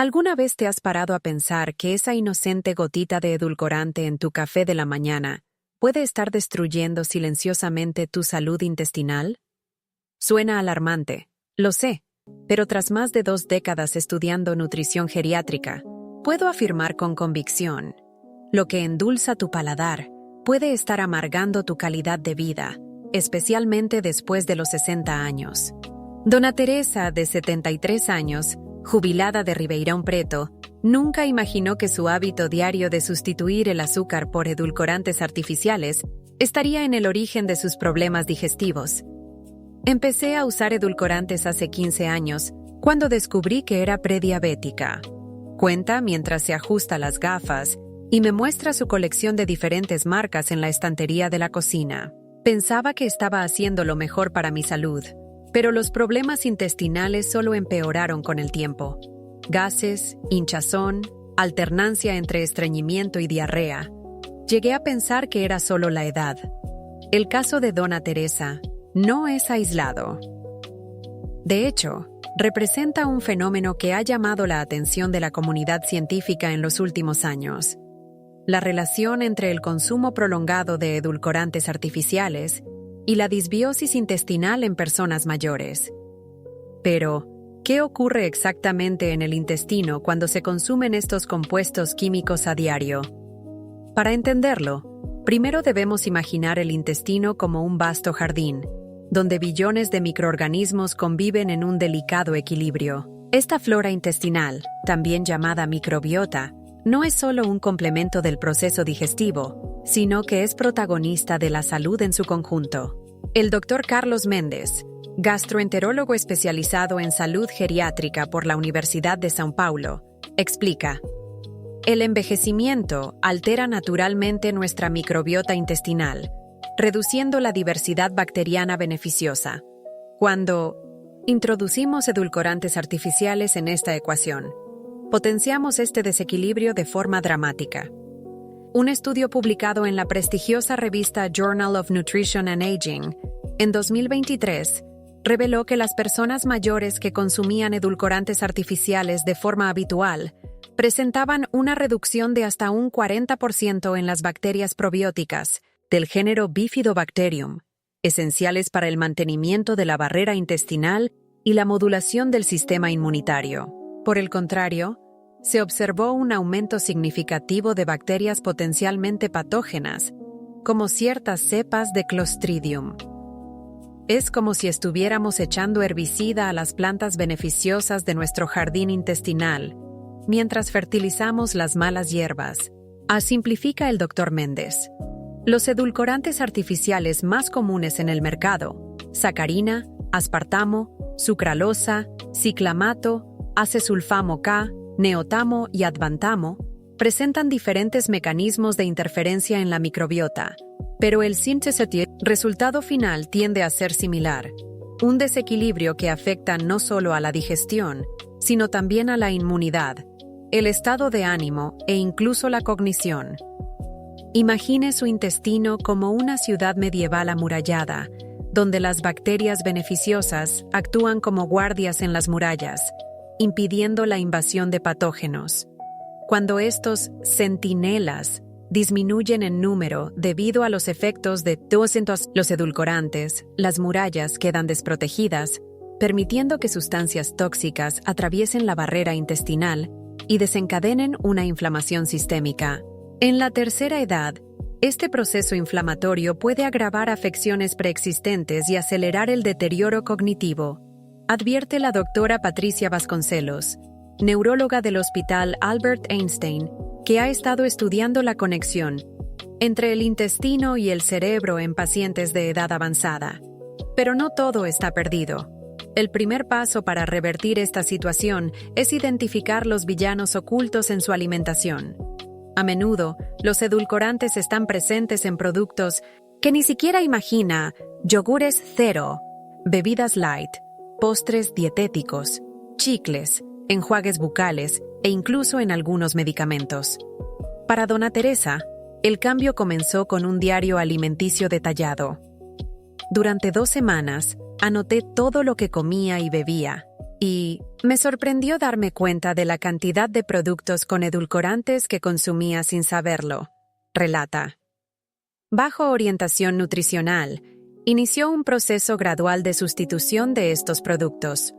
¿Alguna vez te has parado a pensar que esa inocente gotita de edulcorante en tu café de la mañana puede estar destruyendo silenciosamente tu salud intestinal? Suena alarmante, lo sé, pero tras más de 2 décadas estudiando nutrición geriátrica, puedo afirmar con convicción: lo que endulza tu paladar puede estar amargando tu calidad de vida, especialmente después de los 60 años. Dona Teresa, de 73 años, jubilada de Ribeirão Preto, nunca imaginó que su hábito diario de sustituir el azúcar por edulcorantes artificiales estaría en el origen de sus problemas digestivos. Empecé a usar edulcorantes hace 15 años, cuando descubrí que era prediabética. Cuenta mientras se ajusta las gafas y me muestra su colección de diferentes marcas en la estantería de la cocina. Pensaba que estaba haciendo lo mejor para mi salud, pero los problemas intestinales solo empeoraron con el tiempo. Gases, hinchazón, alternancia entre estreñimiento y diarrea. Llegué a pensar que era solo la edad. El caso de Dona Teresa no es aislado. De hecho, representa un fenómeno que ha llamado la atención de la comunidad científica en los últimos años: la relación entre el consumo prolongado de edulcorantes artificiales y la disbiosis intestinal en personas mayores. Pero, ¿qué ocurre exactamente en el intestino cuando se consumen estos compuestos químicos a diario? Para entenderlo, primero debemos imaginar el intestino como un vasto jardín, donde billones de microorganismos conviven en un delicado equilibrio. Esta flora intestinal, también llamada microbiota, no es solo un complemento del proceso digestivo, sino que es protagonista de la salud en su conjunto. El Dr. Carlos Méndez, gastroenterólogo especializado en salud geriátrica por la Universidad de São Paulo, explica: el envejecimiento altera naturalmente nuestra microbiota intestinal, reduciendo la diversidad bacteriana beneficiosa. Cuando introducimos edulcorantes artificiales en esta ecuación, potenciamos este desequilibrio de forma dramática. Un estudio publicado en la prestigiosa revista Journal of Nutrition and Aging en 2023 reveló que las personas mayores que consumían edulcorantes artificiales de forma habitual presentaban una reducción de hasta un 40% en las bacterias probióticas del género Bifidobacterium, esenciales para el mantenimiento de la barrera intestinal y la modulación del sistema inmunitario. Por el contrario, se observó un aumento significativo de bacterias potencialmente patógenas, como ciertas cepas de Clostridium. Es como si estuviéramos echando herbicida a las plantas beneficiosas de nuestro jardín intestinal, mientras fertilizamos las malas hierbas. Simplifica el Dr. Méndez. Los edulcorantes artificiales más comunes en el mercado: sacarina, aspartamo, sucralosa, ciclamato, acesulfamo K, neotamo y advantamo, presentan diferentes mecanismos de interferencia en la microbiota, pero el resultado final tiende a ser similar: un desequilibrio que afecta no solo a la digestión, sino también a la inmunidad, el estado de ánimo e incluso la cognición. Imagine su intestino como una ciudad medieval amurallada, donde las bacterias beneficiosas actúan como guardias en las murallas, impidiendo la invasión de patógenos. Cuando estos centinelas disminuyen en número debido a los efectos de los edulcorantes, las murallas quedan desprotegidas, permitiendo que sustancias tóxicas atraviesen la barrera intestinal y desencadenen una inflamación sistémica. En la tercera edad, este proceso inflamatorio puede agravar afecciones preexistentes y acelerar el deterioro cognitivo, advierte la doctora Patricia Vasconcelos, neuróloga del Hospital Albert Einstein, que ha estado estudiando la conexión entre el intestino y el cerebro en pacientes de edad avanzada. Pero no todo está perdido. El primer paso para revertir esta situación es identificar los villanos ocultos en su alimentación. A menudo, los edulcorantes están presentes en productos que ni siquiera imagina: yogures cero, bebidas light, postres dietéticos, chicles, enjuagues bucales e incluso en algunos medicamentos. Para Dona Teresa, el cambio comenzó con un diario alimenticio detallado. Durante 2 semanas, anoté todo lo que comía y bebía, Y me sorprendió darme cuenta de la cantidad de productos con edulcorantes que consumía sin saberlo, relata. Bajo orientación nutricional, inició un proceso gradual de sustitución de estos productos.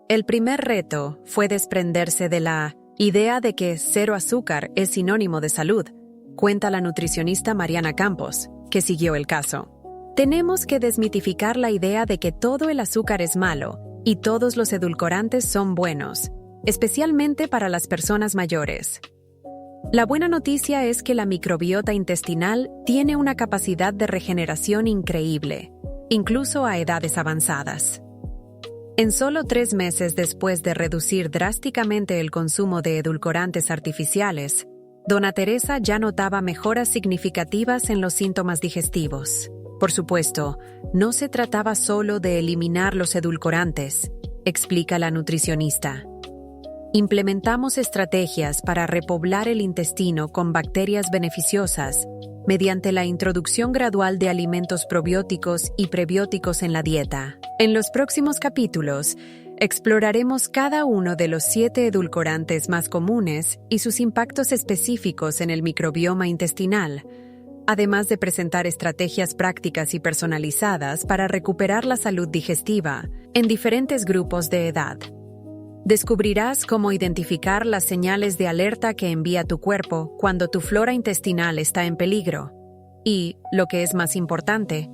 El primer reto fue desprenderse de la idea de que cero azúcar es sinónimo de salud, cuenta la nutricionista Mariana Campos, que siguió el caso. Tenemos que desmitificar la idea de que todo el azúcar es malo y todos los edulcorantes son buenos, especialmente para las personas mayores. La buena noticia es que la microbiota intestinal tiene una capacidad de regeneración increíble, incluso a edades avanzadas. En solo 3 meses después de reducir drásticamente el consumo de edulcorantes artificiales, Dona Teresa ya notaba mejoras significativas en los síntomas digestivos. Por supuesto, no se trataba solo de eliminar los edulcorantes, explica la nutricionista. Implementamos estrategias para repoblar el intestino con bacterias beneficiosas mediante la introducción gradual de alimentos probióticos y prebióticos en la dieta. En los próximos capítulos, exploraremos cada uno de los 7 edulcorantes más comunes y sus impactos específicos en el microbioma intestinal, además de presentar estrategias prácticas y personalizadas para recuperar la salud digestiva en diferentes grupos de edad. Descubrirás cómo identificar las señales de alerta que envía tu cuerpo cuando tu flora intestinal está en peligro y, lo que es más importante,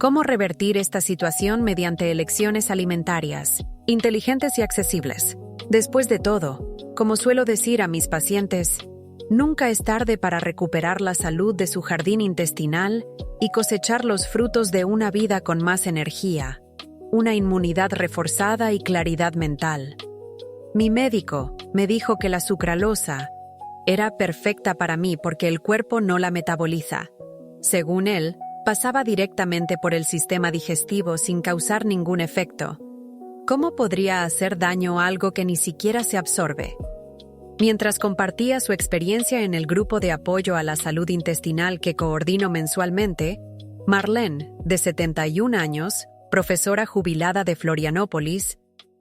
cómo revertir esta situación mediante elecciones alimentarias, inteligentes y accesibles. Después de todo, como suelo decir a mis pacientes, nunca es tarde para recuperar la salud de su jardín intestinal y cosechar los frutos de una vida con más energía, una inmunidad reforzada y claridad mental. Mi médico me dijo que la sucralosa era perfecta para mí porque el cuerpo no la metaboliza. Según él, pasaba directamente por el sistema digestivo sin causar ningún efecto. ¿Cómo podría hacer daño algo que ni siquiera se absorbe? Mientras compartía su experiencia en el grupo de apoyo a la salud intestinal que coordino mensualmente, Marlene, de 71 años, profesora jubilada de Florianópolis,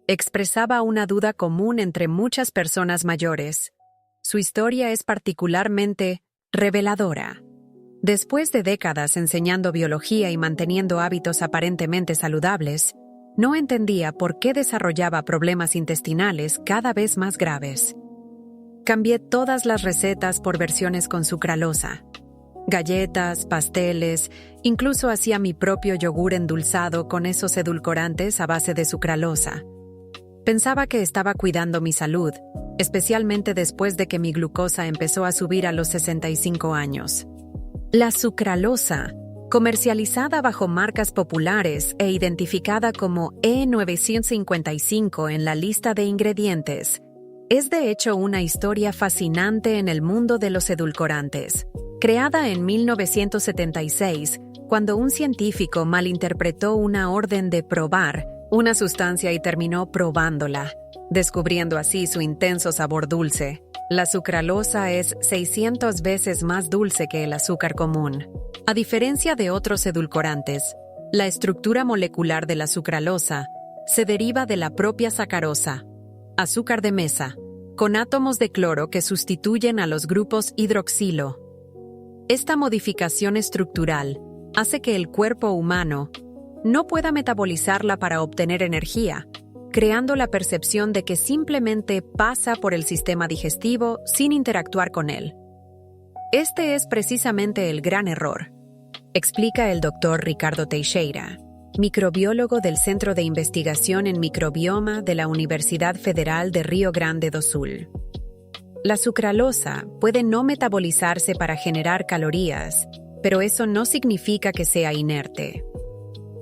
expresaba una duda común entre muchas personas mayores. Su historia es particularmente reveladora. Después de décadas enseñando biología y manteniendo hábitos aparentemente saludables, no entendía por qué desarrollaba problemas intestinales cada vez más graves. Cambié todas las recetas por versiones con sucralosa. Galletas, pasteles, incluso hacía mi propio yogur endulzado con esos edulcorantes a base de sucralosa. Pensaba que estaba cuidando mi salud, especialmente después de que mi glucosa empezó a subir a los 65 años. La sucralosa, comercializada bajo marcas populares e identificada como E955 en la lista de ingredientes, es de hecho una historia fascinante en el mundo de los edulcorantes. Creada en 1976, cuando un científico malinterpretó una orden de probar una sustancia y terminó probándola, descubriendo así su intenso sabor dulce. La sucralosa es 600 veces más dulce que el azúcar común. A diferencia de otros edulcorantes, la estructura molecular de la sucralosa se deriva de la propia sacarosa, azúcar de mesa, con átomos de cloro que sustituyen a los grupos hidroxilo. Esta modificación estructural hace que el cuerpo humano no pueda metabolizarla para obtener energía, creando la percepción de que simplemente pasa por el sistema digestivo sin interactuar con él. Este es precisamente el gran error, explica el Dr. Ricardo Teixeira, microbiólogo del Centro de Investigación en Microbioma de la Universidad Federal de Río Grande do Sul. La sucralosa puede no metabolizarse para generar calorías, pero eso no significa que sea inerte.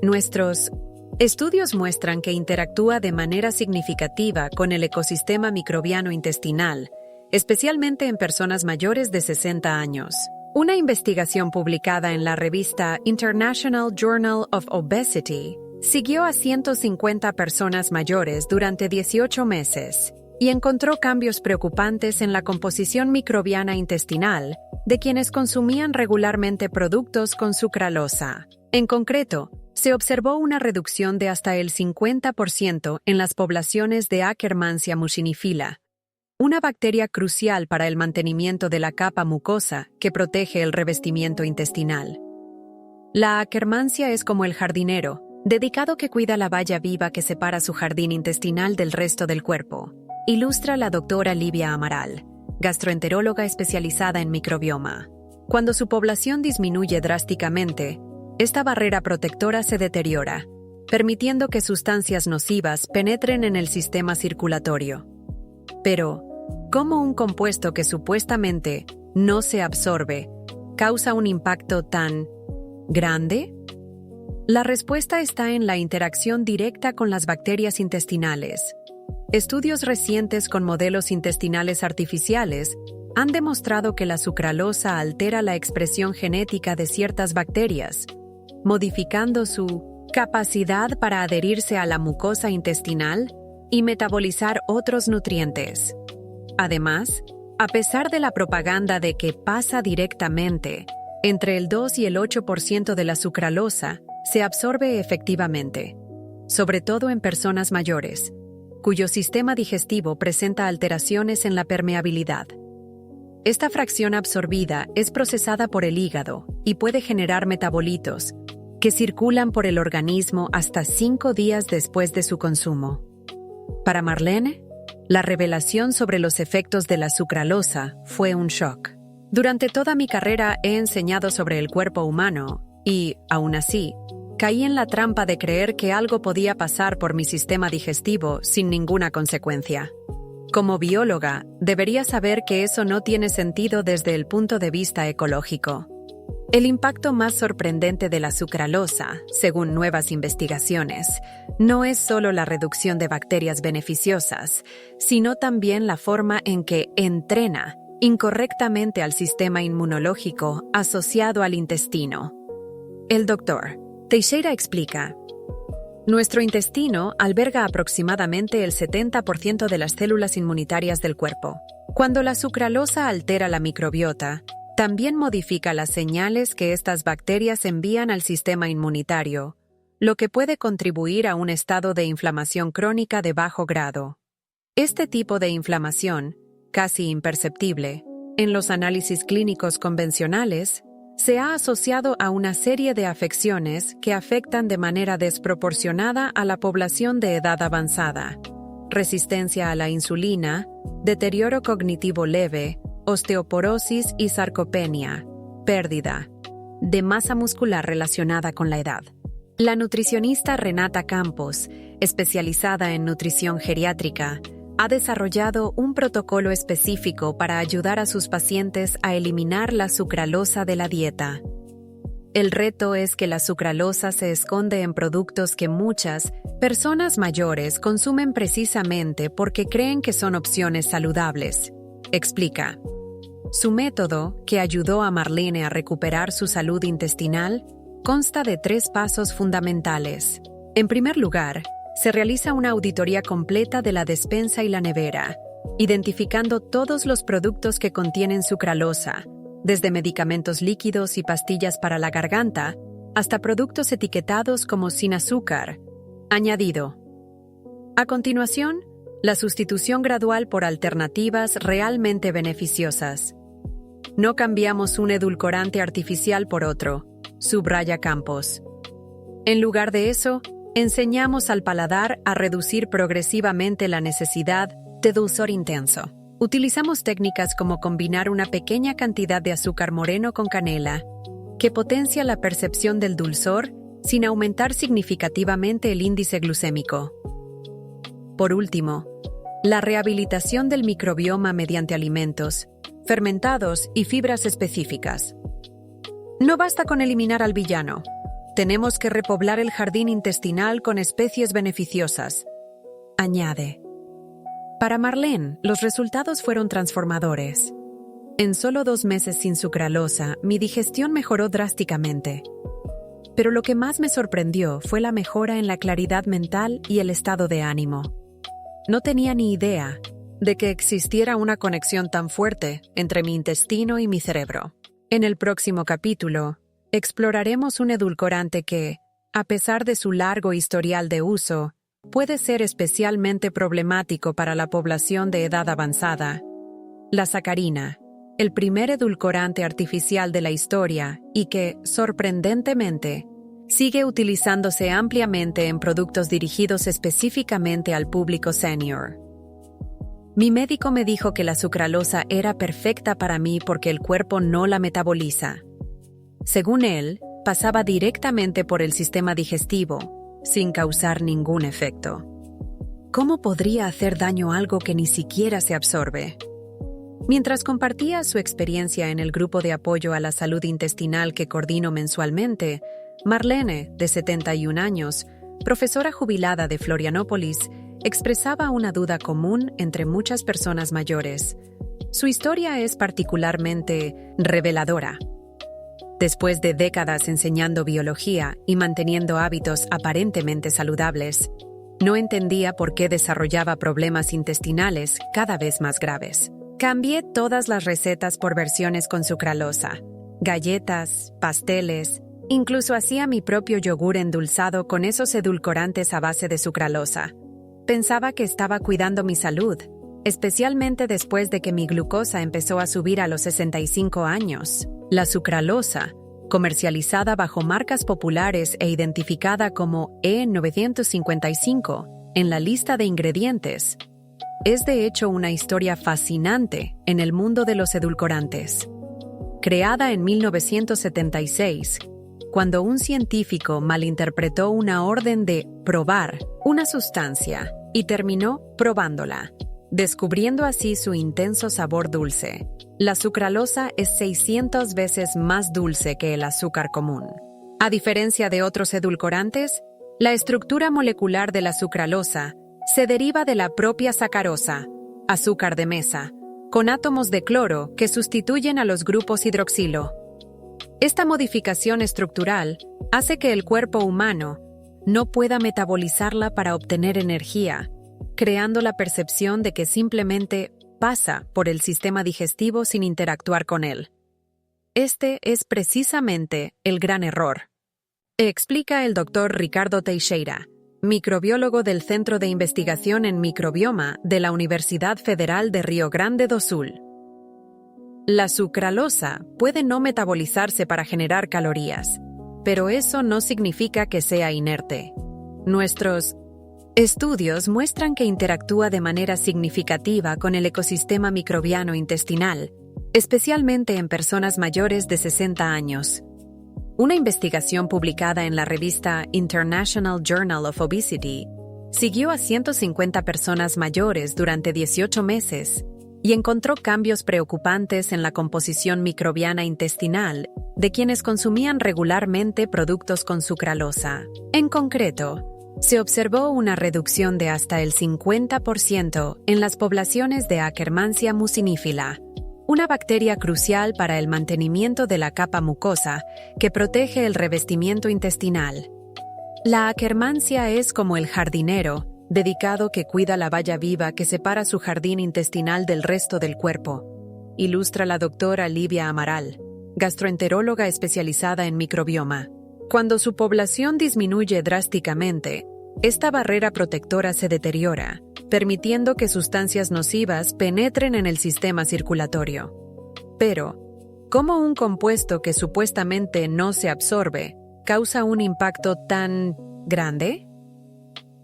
Nuestros estudios muestran que interactúa de manera significativa con el ecosistema microbiano intestinal, especialmente en personas mayores de 60 años. Una investigación publicada en la revista International Journal of Obesity siguió a 150 personas mayores durante 18 meses y encontró cambios preocupantes en la composición microbiana intestinal de quienes consumían regularmente productos con sucralosa. En concreto, Se observó una reducción de hasta el 50% en las poblaciones de Akkermansia mucinifila, una bacteria crucial para el mantenimiento de la capa mucosa que protege el revestimiento intestinal. La Akkermansia es como el jardinero, dedicado que cuida la valla viva que separa su jardín intestinal del resto del cuerpo, ilustra la doctora Livia Amaral, gastroenteróloga especializada en microbioma. Cuando su población disminuye drásticamente, esta barrera protectora se deteriora, permitiendo que sustancias nocivas penetren en el sistema circulatorio. Pero, ¿cómo un compuesto que supuestamente no se absorbe causa un impacto tan grande? La respuesta está en la interacción directa con las bacterias intestinales. Estudios recientes con modelos intestinales artificiales han demostrado que la sucralosa altera la expresión genética de ciertas bacterias, modificando su capacidad para adherirse a la mucosa intestinal y metabolizar otros nutrientes. Además, a pesar de la propaganda de que pasa directamente, entre el 2 y el 8% de la sucralosa se absorbe efectivamente, sobre todo en personas mayores, cuyo sistema digestivo presenta alteraciones en la permeabilidad. Esta fracción absorbida es procesada por el hígado y puede generar metabolitos que circulan por el organismo hasta 5 días después de su consumo. Para Marlene, la revelación sobre los efectos de la sucralosa fue un shock. Durante toda mi carrera he enseñado sobre el cuerpo humano y, aún así, caí en la trampa de creer que algo podía pasar por mi sistema digestivo sin ninguna consecuencia. Como bióloga, debería saber que eso no tiene sentido desde el punto de vista ecológico. El impacto más sorprendente de la sucralosa, según nuevas investigaciones, no es solo la reducción de bacterias beneficiosas, sino también la forma en que entrena incorrectamente al sistema inmunológico asociado al intestino. El Dr. Teixeira explica: nuestro intestino alberga aproximadamente el 70% de las células inmunitarias del cuerpo. Cuando la sucralosa altera la microbiota, también modifica las señales que estas bacterias envían al sistema inmunitario, lo que puede contribuir a un estado de inflamación crónica de bajo grado. Este tipo de inflamación, casi imperceptible, en los análisis clínicos convencionales, se ha asociado a una serie de afecciones que afectan de manera desproporcionada a la población de edad avanzada: resistencia a la insulina, deterioro cognitivo leve, osteoporosis y sarcopenia, pérdida de masa muscular relacionada con la edad. La nutricionista Renata Campos, especializada en nutrición geriátrica, ha desarrollado un protocolo específico para ayudar a sus pacientes a eliminar la sucralosa de la dieta. El reto es que la sucralosa se esconde en productos que muchas personas mayores consumen precisamente porque creen que son opciones saludables, explica. Su método, que ayudó a Marlene a recuperar su salud intestinal, consta de 3 pasos fundamentales. En primer lugar, se realiza una auditoría completa de la despensa y la nevera, identificando todos los productos que contienen sucralosa, desde medicamentos líquidos y pastillas para la garganta, hasta productos etiquetados como sin azúcar, añadido. A continuación, la sustitución gradual por alternativas realmente beneficiosas. No cambiamos un edulcorante artificial por otro, subraya Campos. En lugar de eso, enseñamos al paladar a reducir progresivamente la necesidad de dulzor intenso. Utilizamos técnicas como combinar una pequeña cantidad de azúcar moreno con canela, que potencia la percepción del dulzor sin aumentar significativamente el índice glucémico. Por último, la rehabilitación del microbioma mediante alimentos, fermentados y fibras específicas. No basta con eliminar al villano. Tenemos que repoblar el jardín intestinal con especies beneficiosas, añade. Para Marlene, los resultados fueron transformadores. En solo 2 meses sin sucralosa, mi digestión mejoró drásticamente. Pero lo que más me sorprendió fue la mejora en la claridad mental y el estado de ánimo. No tenía ni idea de que existiera una conexión tan fuerte entre mi intestino y mi cerebro. En el próximo capítulo, exploraremos un edulcorante que, a pesar de su largo historial de uso, puede ser especialmente problemático para la población de edad avanzada. La sacarina, el primer edulcorante artificial de la historia y que, sorprendentemente, sigue utilizándose ampliamente en productos dirigidos específicamente al público senior. Mi médico me dijo que la sucralosa era perfecta para mí porque el cuerpo no la metaboliza. Según él, pasaba directamente por el sistema digestivo, sin causar ningún efecto. ¿Cómo podría hacer daño algo que ni siquiera se absorbe? Mientras compartía su experiencia en el grupo de apoyo a la salud intestinal que coordino mensualmente, Marlene, de 71 años, profesora jubilada de Florianópolis, expresaba una duda común entre muchas personas mayores. Su historia es particularmente reveladora. Después de décadas enseñando biología y manteniendo hábitos aparentemente saludables, no entendía por qué desarrollaba problemas intestinales cada vez más graves. Cambié todas las recetas por versiones con sucralosa, galletas, pasteles, incluso hacía mi propio yogur endulzado con esos edulcorantes a base de sucralosa. Pensaba que estaba cuidando mi salud, especialmente después de que mi glucosa empezó a subir a los 65 años. La sucralosa, comercializada bajo marcas populares e identificada como E955 en la lista de ingredientes, es de hecho una historia fascinante en el mundo de los edulcorantes. Creada en 1976, cuando un científico malinterpretó una orden de probar una sustancia y terminó probándola, descubriendo así su intenso sabor dulce. La sucralosa es 600 veces más dulce que el azúcar común. A diferencia de otros edulcorantes, la estructura molecular de la sucralosa se deriva de la propia sacarosa, azúcar de mesa, con átomos de cloro que sustituyen a los grupos hidroxilo. Esta modificación estructural hace que el cuerpo humano no pueda metabolizarla para obtener energía, creando la percepción de que simplemente pasa por el sistema digestivo sin interactuar con él. Este es precisamente el gran error, explica el Dr. Ricardo Teixeira, microbiólogo del Centro de Investigación en Microbioma de la Universidad Federal de Río Grande do Sul. La sucralosa puede no metabolizarse para generar calorías, pero eso no significa que sea inerte. Nuestros estudios muestran que interactúa de manera significativa con el ecosistema microbiano intestinal, especialmente en personas mayores de 60 años. Una investigación publicada en la revista International Journal of Obesity siguió a 150 personas mayores durante 18 meses y encontró cambios preocupantes en la composición microbiana intestinal de quienes consumían regularmente productos con sucralosa. En concreto, se observó una reducción de hasta el 50% en las poblaciones de Akkermansia mucinífila, una bacteria crucial para el mantenimiento de la capa mucosa que protege el revestimiento intestinal. La Akkermansia es como el jardinero, dedicado que cuida la valla viva que separa su jardín intestinal del resto del cuerpo, ilustra la doctora Livia Amaral, gastroenteróloga especializada en microbioma. Cuando su población disminuye drásticamente, esta barrera protectora se deteriora, permitiendo que sustancias nocivas penetren en el sistema circulatorio. Pero, ¿cómo un compuesto que supuestamente no se absorbe causa un impacto tan grande?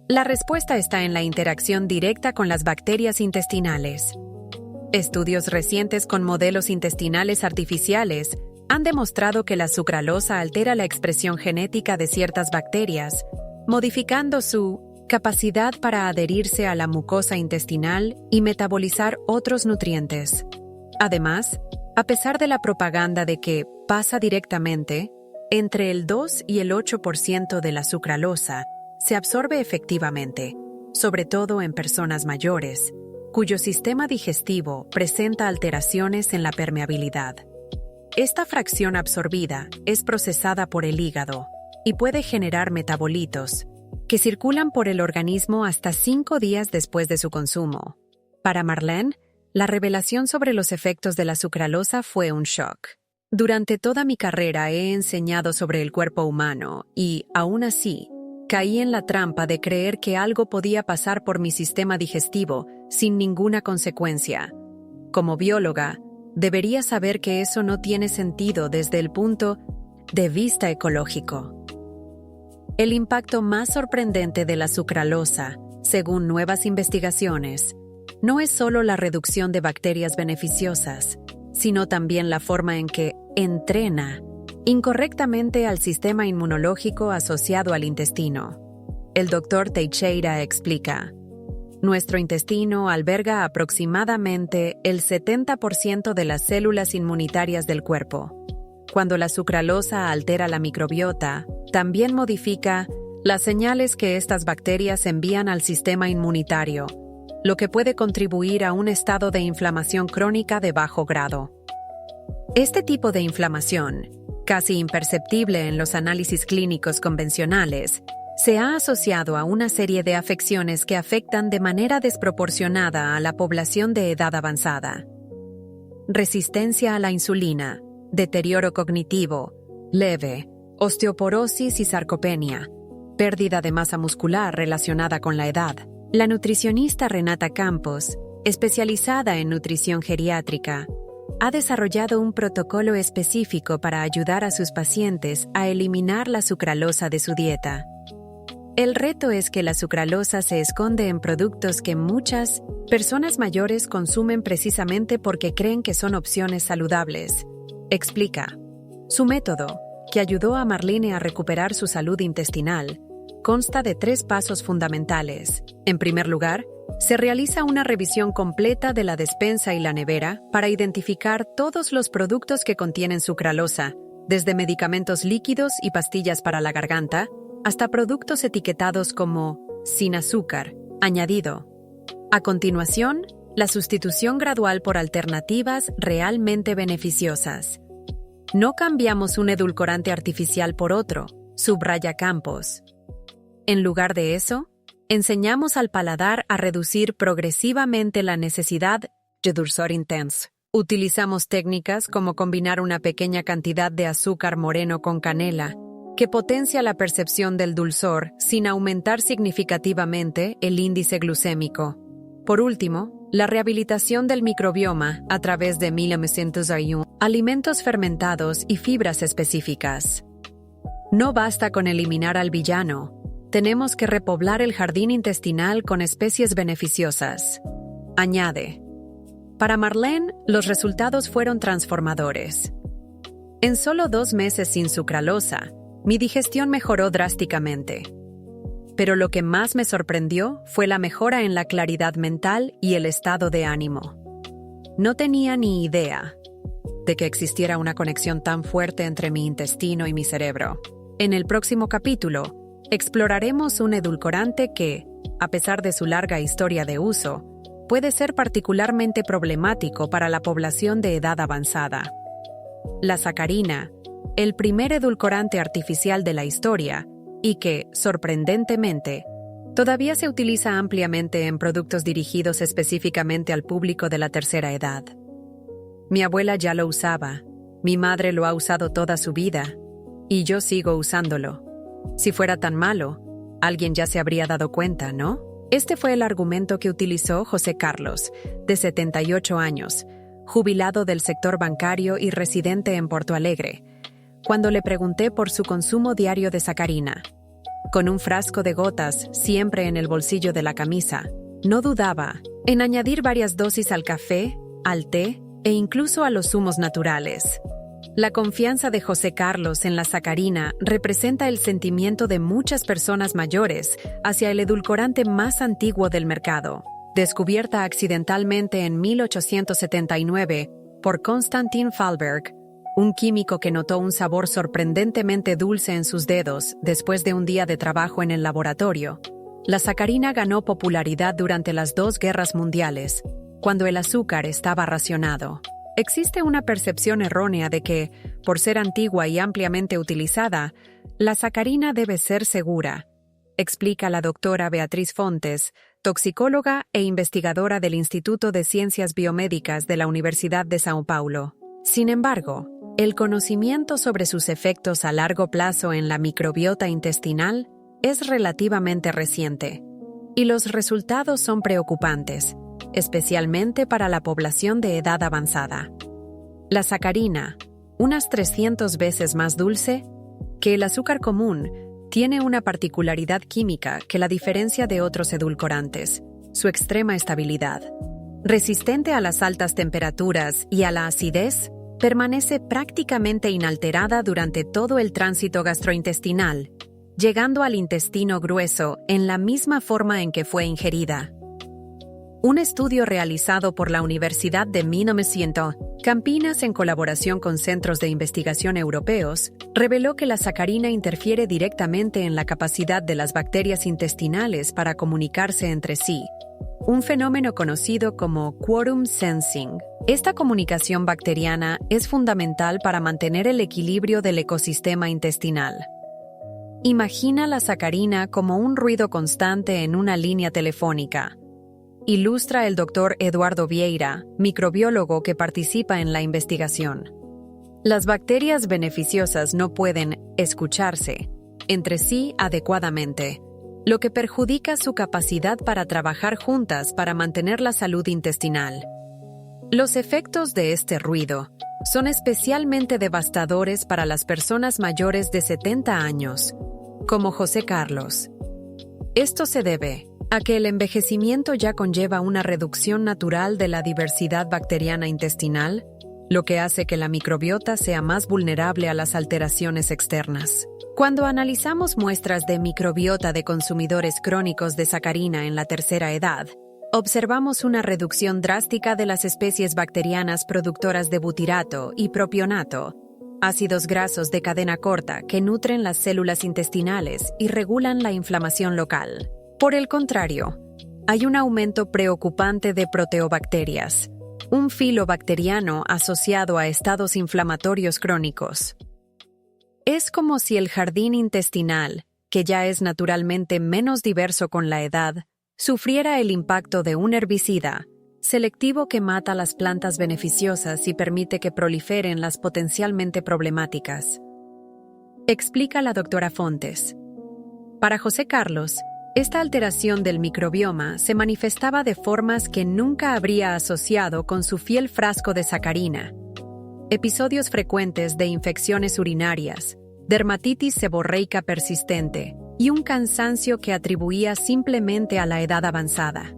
La respuesta está en la interacción directa con las bacterias intestinales. Estudios recientes con modelos intestinales artificiales han demostrado que la sucralosa altera la expresión genética de ciertas bacterias, modificando su capacidad para adherirse a la mucosa intestinal y metabolizar otros nutrientes. Además, a pesar de la propaganda de que pasa directamente, entre el 2 y el 8% de la sucralosa se absorbe efectivamente, sobre todo en personas mayores, cuyo sistema digestivo presenta alteraciones en la permeabilidad. Esta fracción absorbida es procesada por el hígado y puede generar metabolitos que circulan por el organismo hasta 5 días después de su consumo. Para Marlene, la revelación sobre los efectos de la sucralosa fue un shock. Durante toda mi carrera he enseñado sobre el cuerpo humano y, aún así, caí en la trampa de creer que algo podía pasar por mi sistema digestivo sin ninguna consecuencia. Como bióloga, debería saber que eso no tiene sentido desde el punto de vista ecológico. El impacto más sorprendente de la sucralosa, según nuevas investigaciones, no es solo la reducción de bacterias beneficiosas, sino también la forma en que entrena incorrectamente al sistema inmunológico asociado al intestino. El Dr. Teixeira explica: nuestro intestino alberga aproximadamente el 70% de las células inmunitarias del cuerpo. Cuando la sucralosa altera la microbiota, también modifica las señales que estas bacterias envían al sistema inmunitario, lo que puede contribuir a un estado de inflamación crónica de bajo grado. Este tipo de inflamación, casi imperceptible en los análisis clínicos convencionales, se ha asociado a una serie de afecciones que afectan de manera desproporcionada a la población de edad avanzada. Resistencia a la insulina, deterioro cognitivo leve, osteoporosis y sarcopenia, pérdida de masa muscular relacionada con la edad. La nutricionista Renata Campos, especializada en nutrición geriátrica, ha desarrollado un protocolo específico para ayudar a sus pacientes a eliminar la sucralosa de su dieta. El reto es que la sucralosa se esconde en productos que muchas personas mayores consumen precisamente porque creen que son opciones saludables. Explica. Su método, que ayudó a Marlene a recuperar su salud intestinal, consta de 3 pasos fundamentales. En primer lugar, se realiza una revisión completa de la despensa y la nevera para identificar todos los productos que contienen sucralosa, desde medicamentos líquidos y pastillas para la garganta, hasta productos etiquetados como sin azúcar, añadido. A continuación, la sustitución gradual por alternativas realmente beneficiosas. No cambiamos un edulcorante artificial por otro, subraya Campos. En lugar de eso, enseñamos al paladar a reducir progresivamente la necesidad de dulzor intenso. Utilizamos técnicas como combinar una pequeña cantidad de azúcar moreno con canela, que potencia la percepción del dulzor sin aumentar significativamente el índice glucémico. Por último, la rehabilitación del microbioma a través de 1901, alimentos fermentados y fibras específicas. No basta con eliminar al villano. Tenemos que repoblar el jardín intestinal con especies beneficiosas. Añade. Para Marlene, los resultados fueron transformadores. En solo 2 meses sin sucralosa, mi digestión mejoró drásticamente. Pero lo que más me sorprendió fue la mejora en la claridad mental y el estado de ánimo. No tenía ni idea de que existiera una conexión tan fuerte entre mi intestino y mi cerebro. En el próximo capítulo, exploraremos un edulcorante que, a pesar de su larga historia de uso, puede ser particularmente problemático para la población de edad avanzada. La sacarina, el primer edulcorante artificial de la historia, y que, sorprendentemente, todavía se utiliza ampliamente en productos dirigidos específicamente al público de la tercera edad. Mi abuela ya lo usaba, mi madre lo ha usado toda su vida, y yo sigo usándolo. Si fuera tan malo, alguien ya se habría dado cuenta, ¿no? Este fue el argumento que utilizó José Carlos, de 78 años, jubilado del sector bancario y residente en Porto Alegre, cuando le pregunté por su consumo diario de sacarina. Con un frasco de gotas siempre en el bolsillo de la camisa, no dudaba en añadir varias dosis al café, al té e incluso a los zumos naturales. La confianza de José Carlos en la sacarina representa el sentimiento de muchas personas mayores hacia el edulcorante más antiguo del mercado, descubierta accidentalmente en 1879 por Konstantin Fahlberg, un químico que notó un sabor sorprendentemente dulce en sus dedos después de un día de trabajo en el laboratorio. La sacarina ganó popularidad durante las 2 guerras mundiales, cuando el azúcar estaba racionado. Existe una percepción errónea de que, por ser antigua y ampliamente utilizada, la sacarina debe ser segura, explica la doctora Beatriz Fontes, toxicóloga e investigadora del Instituto de Ciencias Biomédicas de la Universidad de São Paulo. Sin embargo, el conocimiento sobre sus efectos a largo plazo en la microbiota intestinal es relativamente reciente, y los resultados son preocupantes, especialmente para la población de edad avanzada. La sacarina, unas 300 veces más dulce que el azúcar común, tiene una particularidad química que la diferencia de otros edulcorantes: su extrema estabilidad. Resistente a las altas temperaturas y a la acidez, permanece prácticamente inalterada durante todo el tránsito gastrointestinal, llegando al intestino grueso en la misma forma en que fue ingerida. Un estudio realizado por la Universidad de Campinas en colaboración con centros de investigación europeos reveló que la sacarina interfiere directamente en la capacidad de las bacterias intestinales para comunicarse entre sí, un fenómeno conocido como quorum sensing. Esta comunicación bacteriana es fundamental para mantener el equilibrio del ecosistema intestinal. Imagina la sacarina como un ruido constante en una línea telefónica. Ilustra el Dr. Eduardo Vieira, microbiólogo que participa en la investigación. Las bacterias beneficiosas no pueden escucharse entre sí adecuadamente, lo que perjudica su capacidad para trabajar juntas para mantener la salud intestinal. Los efectos de este ruido son especialmente devastadores para las personas mayores de 70 años, como José Carlos. Esto se debe a que el envejecimiento ya conlleva una reducción natural de la diversidad bacteriana intestinal, lo que hace que la microbiota sea más vulnerable a las alteraciones externas. Cuando analizamos muestras de microbiota de consumidores crónicos de sacarina en la tercera edad, observamos una reducción drástica de las especies bacterianas productoras de butirato y propionato, ácidos grasos de cadena corta que nutren las células intestinales y regulan la inflamación local. Por el contrario, hay un aumento preocupante de proteobacterias, un filo bacteriano asociado a estados inflamatorios crónicos. Es como si el jardín intestinal, que ya es naturalmente menos diverso con la edad, sufriera el impacto de un herbicida selectivo que mata las plantas beneficiosas y permite que proliferen las potencialmente problemáticas. Explica la doctora Fontes. Para José Carlos, esta alteración del microbioma se manifestaba de formas que nunca habría asociado con su fiel frasco de sacarina. Episodios frecuentes de infecciones urinarias, dermatitis seborreica persistente y un cansancio que atribuía simplemente a la edad avanzada.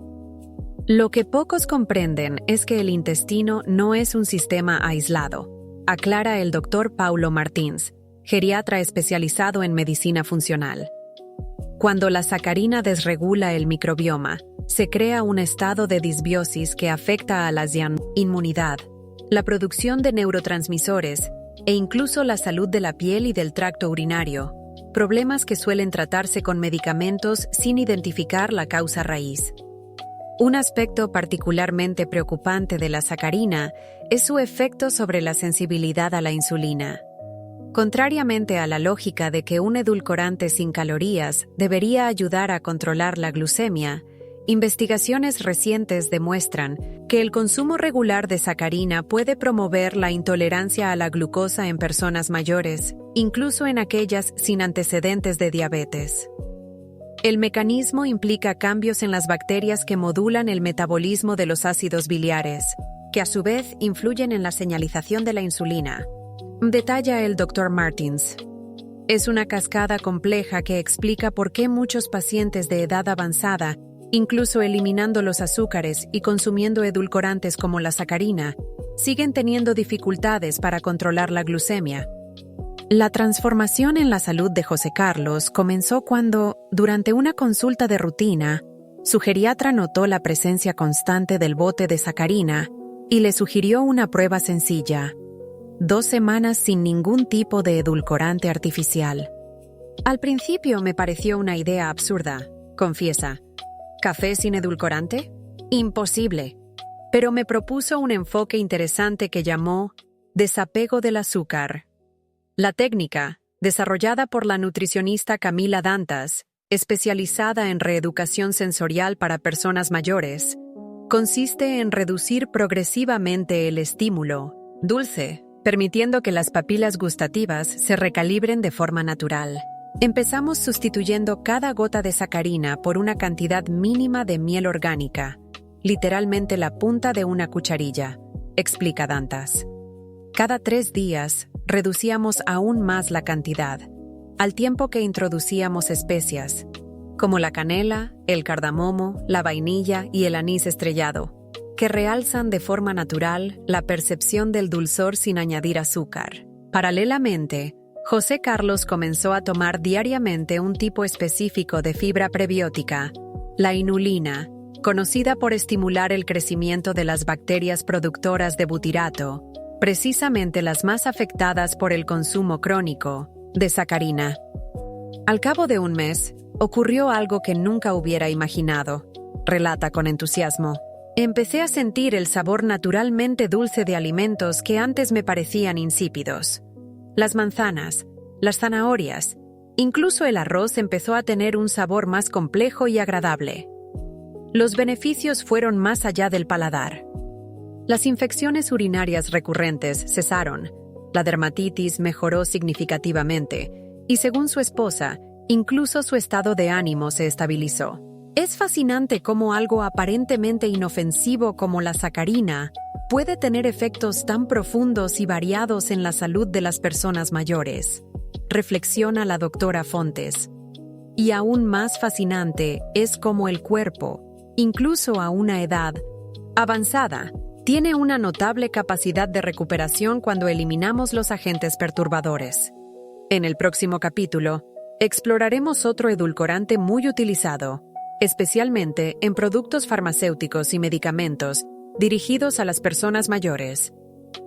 Lo que pocos comprenden es que el intestino no es un sistema aislado, aclara el Dr. Paulo Martins, geriatra especializado en medicina funcional. Cuando la sacarina desregula el microbioma, se crea un estado de disbiosis que afecta a la inmunidad, la producción de neurotransmisores e incluso la salud de la piel y del tracto urinario, problemas que suelen tratarse con medicamentos sin identificar la causa raíz. Un aspecto particularmente preocupante de la sacarina es su efecto sobre la sensibilidad a la insulina. Contrariamente a la lógica de que un edulcorante sin calorías debería ayudar a controlar la glucemia, investigaciones recientes demuestran que el consumo regular de sacarina puede promover la intolerancia a la glucosa en personas mayores, incluso en aquellas sin antecedentes de diabetes. El mecanismo implica cambios en las bacterias que modulan el metabolismo de los ácidos biliares, que a su vez influyen en la señalización de la insulina. Detalla el Dr. Martins. Es una cascada compleja que explica por qué muchos pacientes de edad avanzada, incluso eliminando los azúcares y consumiendo edulcorantes como la sacarina, siguen teniendo dificultades para controlar la glucemia. La transformación en la salud de José Carlos comenzó cuando, durante una consulta de rutina, su geriatra notó la presencia constante del bote de sacarina y le sugirió una prueba sencilla: 2 semanas sin ningún tipo de edulcorante artificial. Al principio me pareció una idea absurda, confiesa. ¿Café sin edulcorante? Imposible. Pero me propuso un enfoque interesante que llamó desapego del azúcar. La técnica, desarrollada por la nutricionista Camila Dantas, especializada en reeducación sensorial para personas mayores, consiste en reducir progresivamente el estímulo, dulce, permitiendo que las papilas gustativas se recalibren de forma natural. Empezamos sustituyendo cada gota de sacarina por una cantidad mínima de miel orgánica, literalmente la punta de una cucharilla, explica Dantas. Cada 3 días, reducíamos aún más la cantidad, al tiempo que introducíamos especias, como la canela, el cardamomo, la vainilla y el anís estrellado, que realzan de forma natural la percepción del dulzor sin añadir azúcar. Paralelamente, José Carlos comenzó a tomar diariamente un tipo específico de fibra prebiótica, la inulina, conocida por estimular el crecimiento de las bacterias productoras de butirato, precisamente las más afectadas por el consumo crónico de sacarina. Al cabo de un mes, ocurrió algo que nunca hubiera imaginado, relata con entusiasmo. Empecé a sentir el sabor naturalmente dulce de alimentos que antes me parecían insípidos. Las manzanas, las zanahorias, incluso el arroz empezó a tener un sabor más complejo y agradable. Los beneficios fueron más allá del paladar. Las infecciones urinarias recurrentes cesaron, la dermatitis mejoró significativamente y, según su esposa, incluso su estado de ánimo se estabilizó. Es fascinante cómo algo aparentemente inofensivo como la sacarina puede tener efectos tan profundos y variados en la salud de las personas mayores, reflexiona la doctora Fontes. Y aún más fascinante es cómo el cuerpo, incluso a una edad avanzada, tiene una notable capacidad de recuperación cuando eliminamos los agentes perturbadores. En el próximo capítulo, exploraremos otro edulcorante muy utilizado, especialmente en productos farmacéuticos y medicamentos dirigidos a las personas mayores.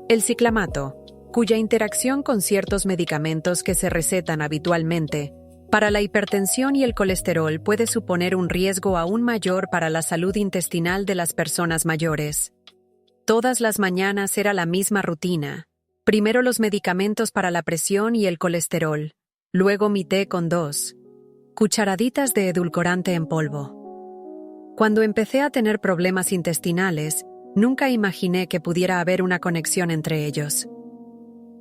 El ciclamato, cuya interacción con ciertos medicamentos que se recetan habitualmente para la hipertensión y el colesterol puede suponer un riesgo aún mayor para la salud intestinal de las personas mayores. Todas las mañanas era la misma rutina. Primero los medicamentos para la presión y el colesterol, luego mi té con 2 cucharaditas de edulcorante en polvo. Cuando empecé a tener problemas intestinales, nunca imaginé que pudiera haber una conexión entre ellos.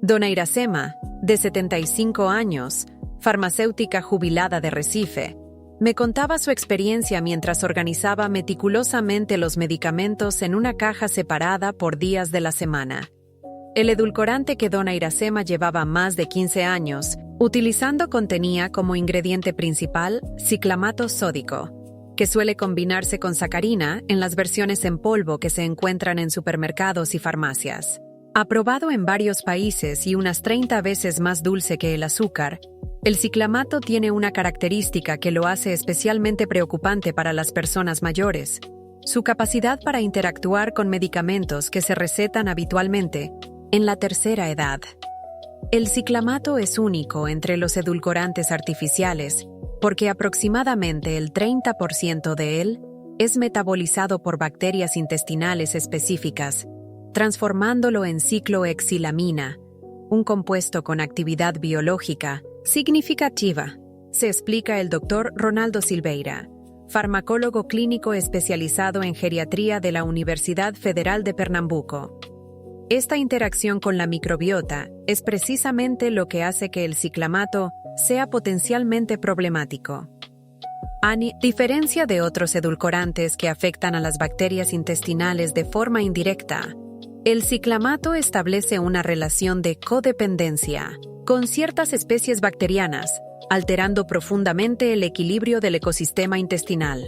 Dona Iracema, de 75 años, farmacéutica jubilada de Recife, me contaba su experiencia mientras organizaba meticulosamente los medicamentos en una caja separada por días de la semana. El edulcorante que Dona Iracema llevaba más de 15 años utilizando contenía como ingrediente principal ciclamato sódico, que suele combinarse con sacarina en las versiones en polvo que se encuentran en supermercados y farmacias. Aprobado en varios países y unas 30 veces más dulce que el azúcar, el ciclamato tiene una característica que lo hace especialmente preocupante para las personas mayores: su capacidad para interactuar con medicamentos que se recetan habitualmente en la tercera edad. El ciclamato es único entre los edulcorantes artificiales porque aproximadamente el 30% de él es metabolizado por bacterias intestinales específicas, transformándolo en ciclohexilamina, un compuesto con actividad biológica significativa, se explica el Dr. Ronaldo Silveira, farmacólogo clínico especializado en geriatría de la Universidad Federal de Pernambuco. Esta interacción con la microbiota es precisamente lo que hace que el ciclamato sea potencialmente problemático. A diferencia de otros edulcorantes que afectan a las bacterias intestinales de forma indirecta, el ciclamato establece una relación de codependencia con ciertas especies bacterianas, alterando profundamente el equilibrio del ecosistema intestinal.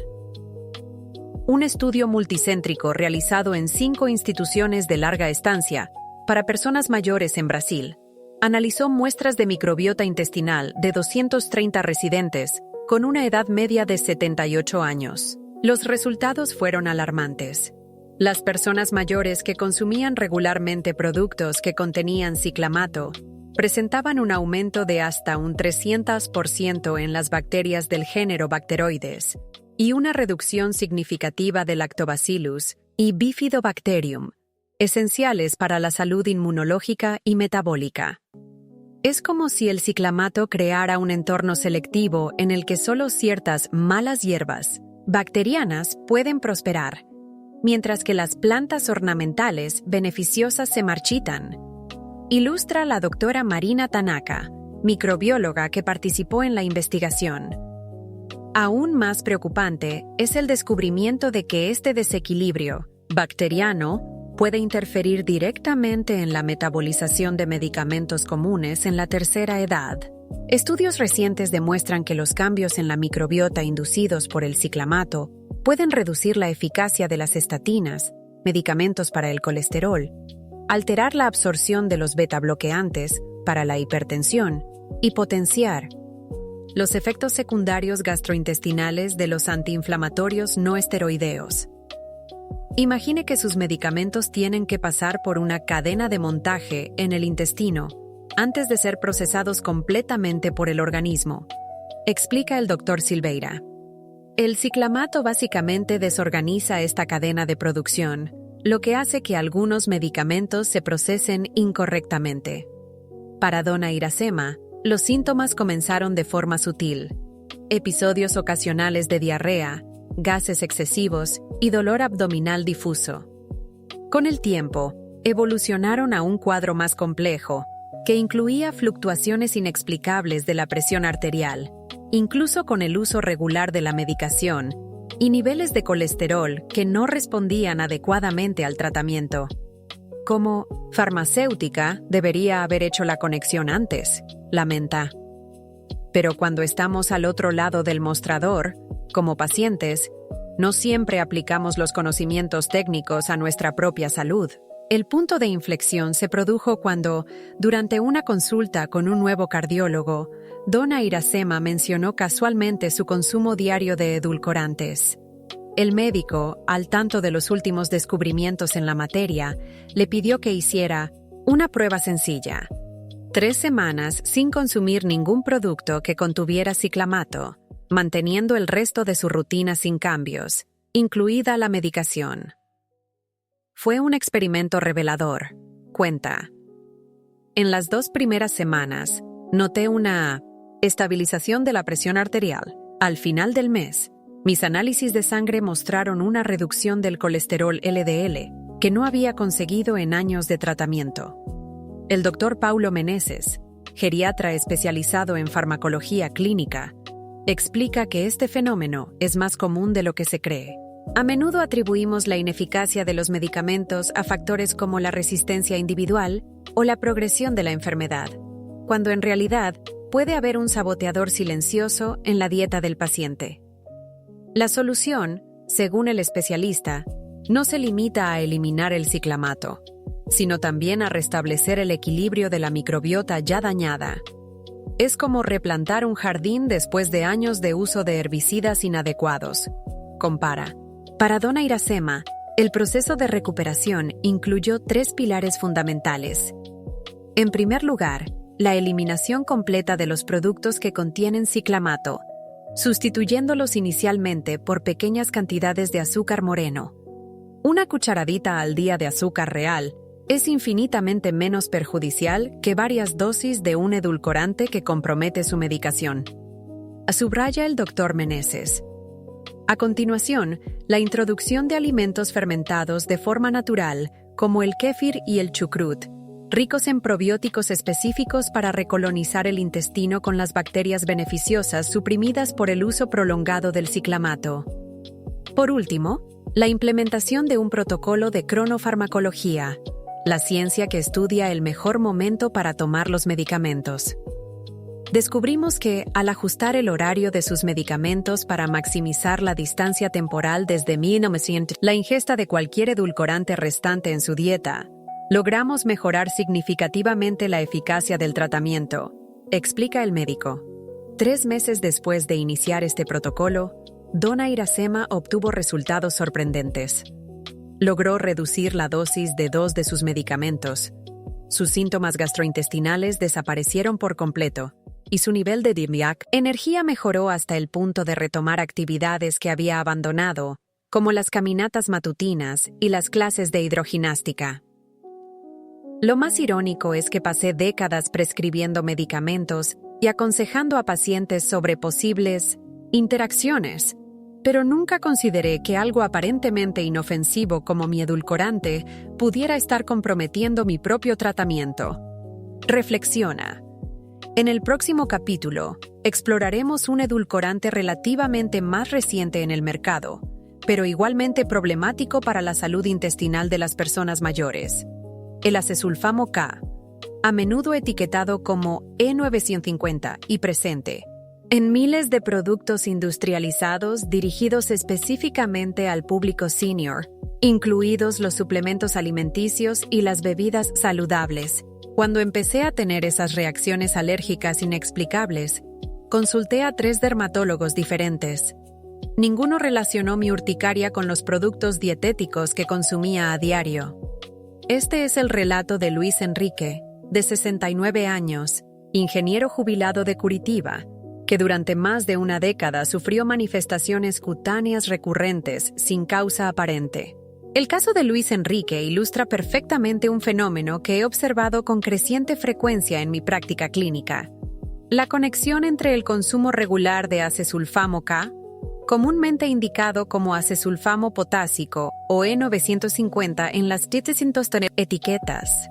Un estudio multicéntrico realizado en 5 instituciones de larga estancia para personas mayores en Brasil analizó muestras de microbiota intestinal de 230 residentes con una edad media de 78 años. Los resultados fueron alarmantes. Las personas mayores que consumían regularmente productos que contenían ciclamato presentaban un aumento de hasta un 300% en las bacterias del género Bacteroides y una reducción significativa de Lactobacillus y Bifidobacterium, esenciales para la salud inmunológica y metabólica. Es como si el ciclamato creara un entorno selectivo en el que solo ciertas malas hierbas bacterianas pueden prosperar, mientras que las plantas ornamentales beneficiosas se marchitan. Ilustra la doctora Marina Tanaka, microbióloga que participó en la investigación. Aún más preocupante es el descubrimiento de que este desequilibrio bacteriano puede interferir directamente en la metabolización de medicamentos comunes en la tercera edad. Estudios recientes demuestran que los cambios en la microbiota inducidos por el ciclamato pueden reducir la eficacia de las estatinas, medicamentos para el colesterol, alterar la absorción de los beta-bloqueantes para la hipertensión y potenciar los efectos secundarios gastrointestinales de los antiinflamatorios no esteroideos. Imagine que sus medicamentos tienen que pasar por una cadena de montaje en el intestino antes de ser procesados completamente por el organismo, explica el Dr. Silveira. El ciclamato básicamente desorganiza esta cadena de producción, lo que hace que algunos medicamentos se procesen incorrectamente. Para Donna Iracema, los síntomas comenzaron de forma sutil: episodios ocasionales de diarrea, gases excesivos y dolor abdominal difuso. Con el tiempo, evolucionaron a un cuadro más complejo, que incluía fluctuaciones inexplicables de la presión arterial, incluso con el uso regular de la medicación, y niveles de colesterol que no respondían adecuadamente al tratamiento. Como farmacéutica, debería haber hecho la conexión antes, lamenta. Pero cuando estamos al otro lado del mostrador, como pacientes, no siempre aplicamos los conocimientos técnicos a nuestra propia salud. El punto de inflexión se produjo cuando, durante una consulta con un nuevo cardiólogo, Donna Iracema mencionó casualmente su consumo diario de edulcorantes. El médico, al tanto de los últimos descubrimientos en la materia, le pidió que hiciera una prueba sencilla: 3 semanas sin consumir ningún producto que contuviera ciclamato, manteniendo el resto de su rutina sin cambios, incluida la medicación. Fue un experimento revelador, cuenta. En las 2 primeras semanas, noté una estabilización de la presión arterial. Al final del mes, mis análisis de sangre mostraron una reducción del colesterol LDL que no había conseguido en años de tratamiento. El Dr. Paulo Meneses, geriatra especializado en farmacología clínica, explica que este fenómeno es más común de lo que se cree. A menudo atribuimos la ineficacia de los medicamentos a factores como la resistencia individual o la progresión de la enfermedad, cuando en realidad puede haber un saboteador silencioso en la dieta del paciente. La solución, según el especialista, no se limita a eliminar el ciclamato, sino también a restablecer el equilibrio de la microbiota ya dañada. Es como replantar un jardín después de años de uso de herbicidas inadecuados, compara. Para Donna Iracema, el proceso de recuperación incluyó 3 pilares fundamentales. En primer lugar, la eliminación completa de los productos que contienen ciclamato, sustituyéndolos inicialmente por pequeñas cantidades de azúcar moreno. Una cucharadita al día de azúcar real es infinitamente menos perjudicial que varias dosis de un edulcorante que compromete su medicación, subraya el Dr. Meneses. A continuación, la introducción de alimentos fermentados de forma natural, como el kéfir y el chucrut, ricos en probióticos específicos para recolonizar el intestino con las bacterias beneficiosas suprimidas por el uso prolongado del ciclamato. Por último, la implementación de un protocolo de cronofarmacología, la ciencia que estudia el mejor momento para tomar los medicamentos. Descubrimos que, al ajustar el horario de sus medicamentos para maximizar la distancia temporal desde 1900, la ingesta de cualquier edulcorante restante en su dieta, logramos mejorar significativamente la eficacia del tratamiento, explica el médico. 3 meses después de iniciar este protocolo, Donna Iracema obtuvo resultados sorprendentes. Logró reducir la dosis de 2 de sus medicamentos. Sus síntomas gastrointestinales desaparecieron por completo, y su nivel de energía mejoró hasta el punto de retomar actividades que había abandonado, como las caminatas matutinas y las clases de hidroginástica. Lo más irónico es que pasé décadas prescribiendo medicamentos y aconsejando a pacientes sobre posibles interacciones, pero nunca consideré que algo aparentemente inofensivo como mi edulcorante pudiera estar comprometiendo mi propio tratamiento, Reflexiona. En el próximo capítulo, exploraremos un edulcorante relativamente más reciente en el mercado, pero igualmente problemático para la salud intestinal de las personas mayores: el acesulfamo K, a menudo etiquetado como E950 y presente en miles de productos industrializados dirigidos específicamente al público senior, incluidos los suplementos alimenticios y las bebidas saludables. Cuando empecé a tener esas reacciones alérgicas inexplicables, consulté a 3 dermatólogos diferentes. Ninguno relacionó mi urticaria con los productos dietéticos que consumía a diario. Este es el relato de Luis Enrique, de 69 años, ingeniero jubilado de Curitiba, que durante más de una década sufrió manifestaciones cutáneas recurrentes sin causa aparente. El caso de Luis Enrique ilustra perfectamente un fenómeno que he observado con creciente frecuencia en mi práctica clínica: la conexión entre el consumo regular de acesulfamo K, comúnmente indicado como acesulfamo potásico o E950 en las etiquetas,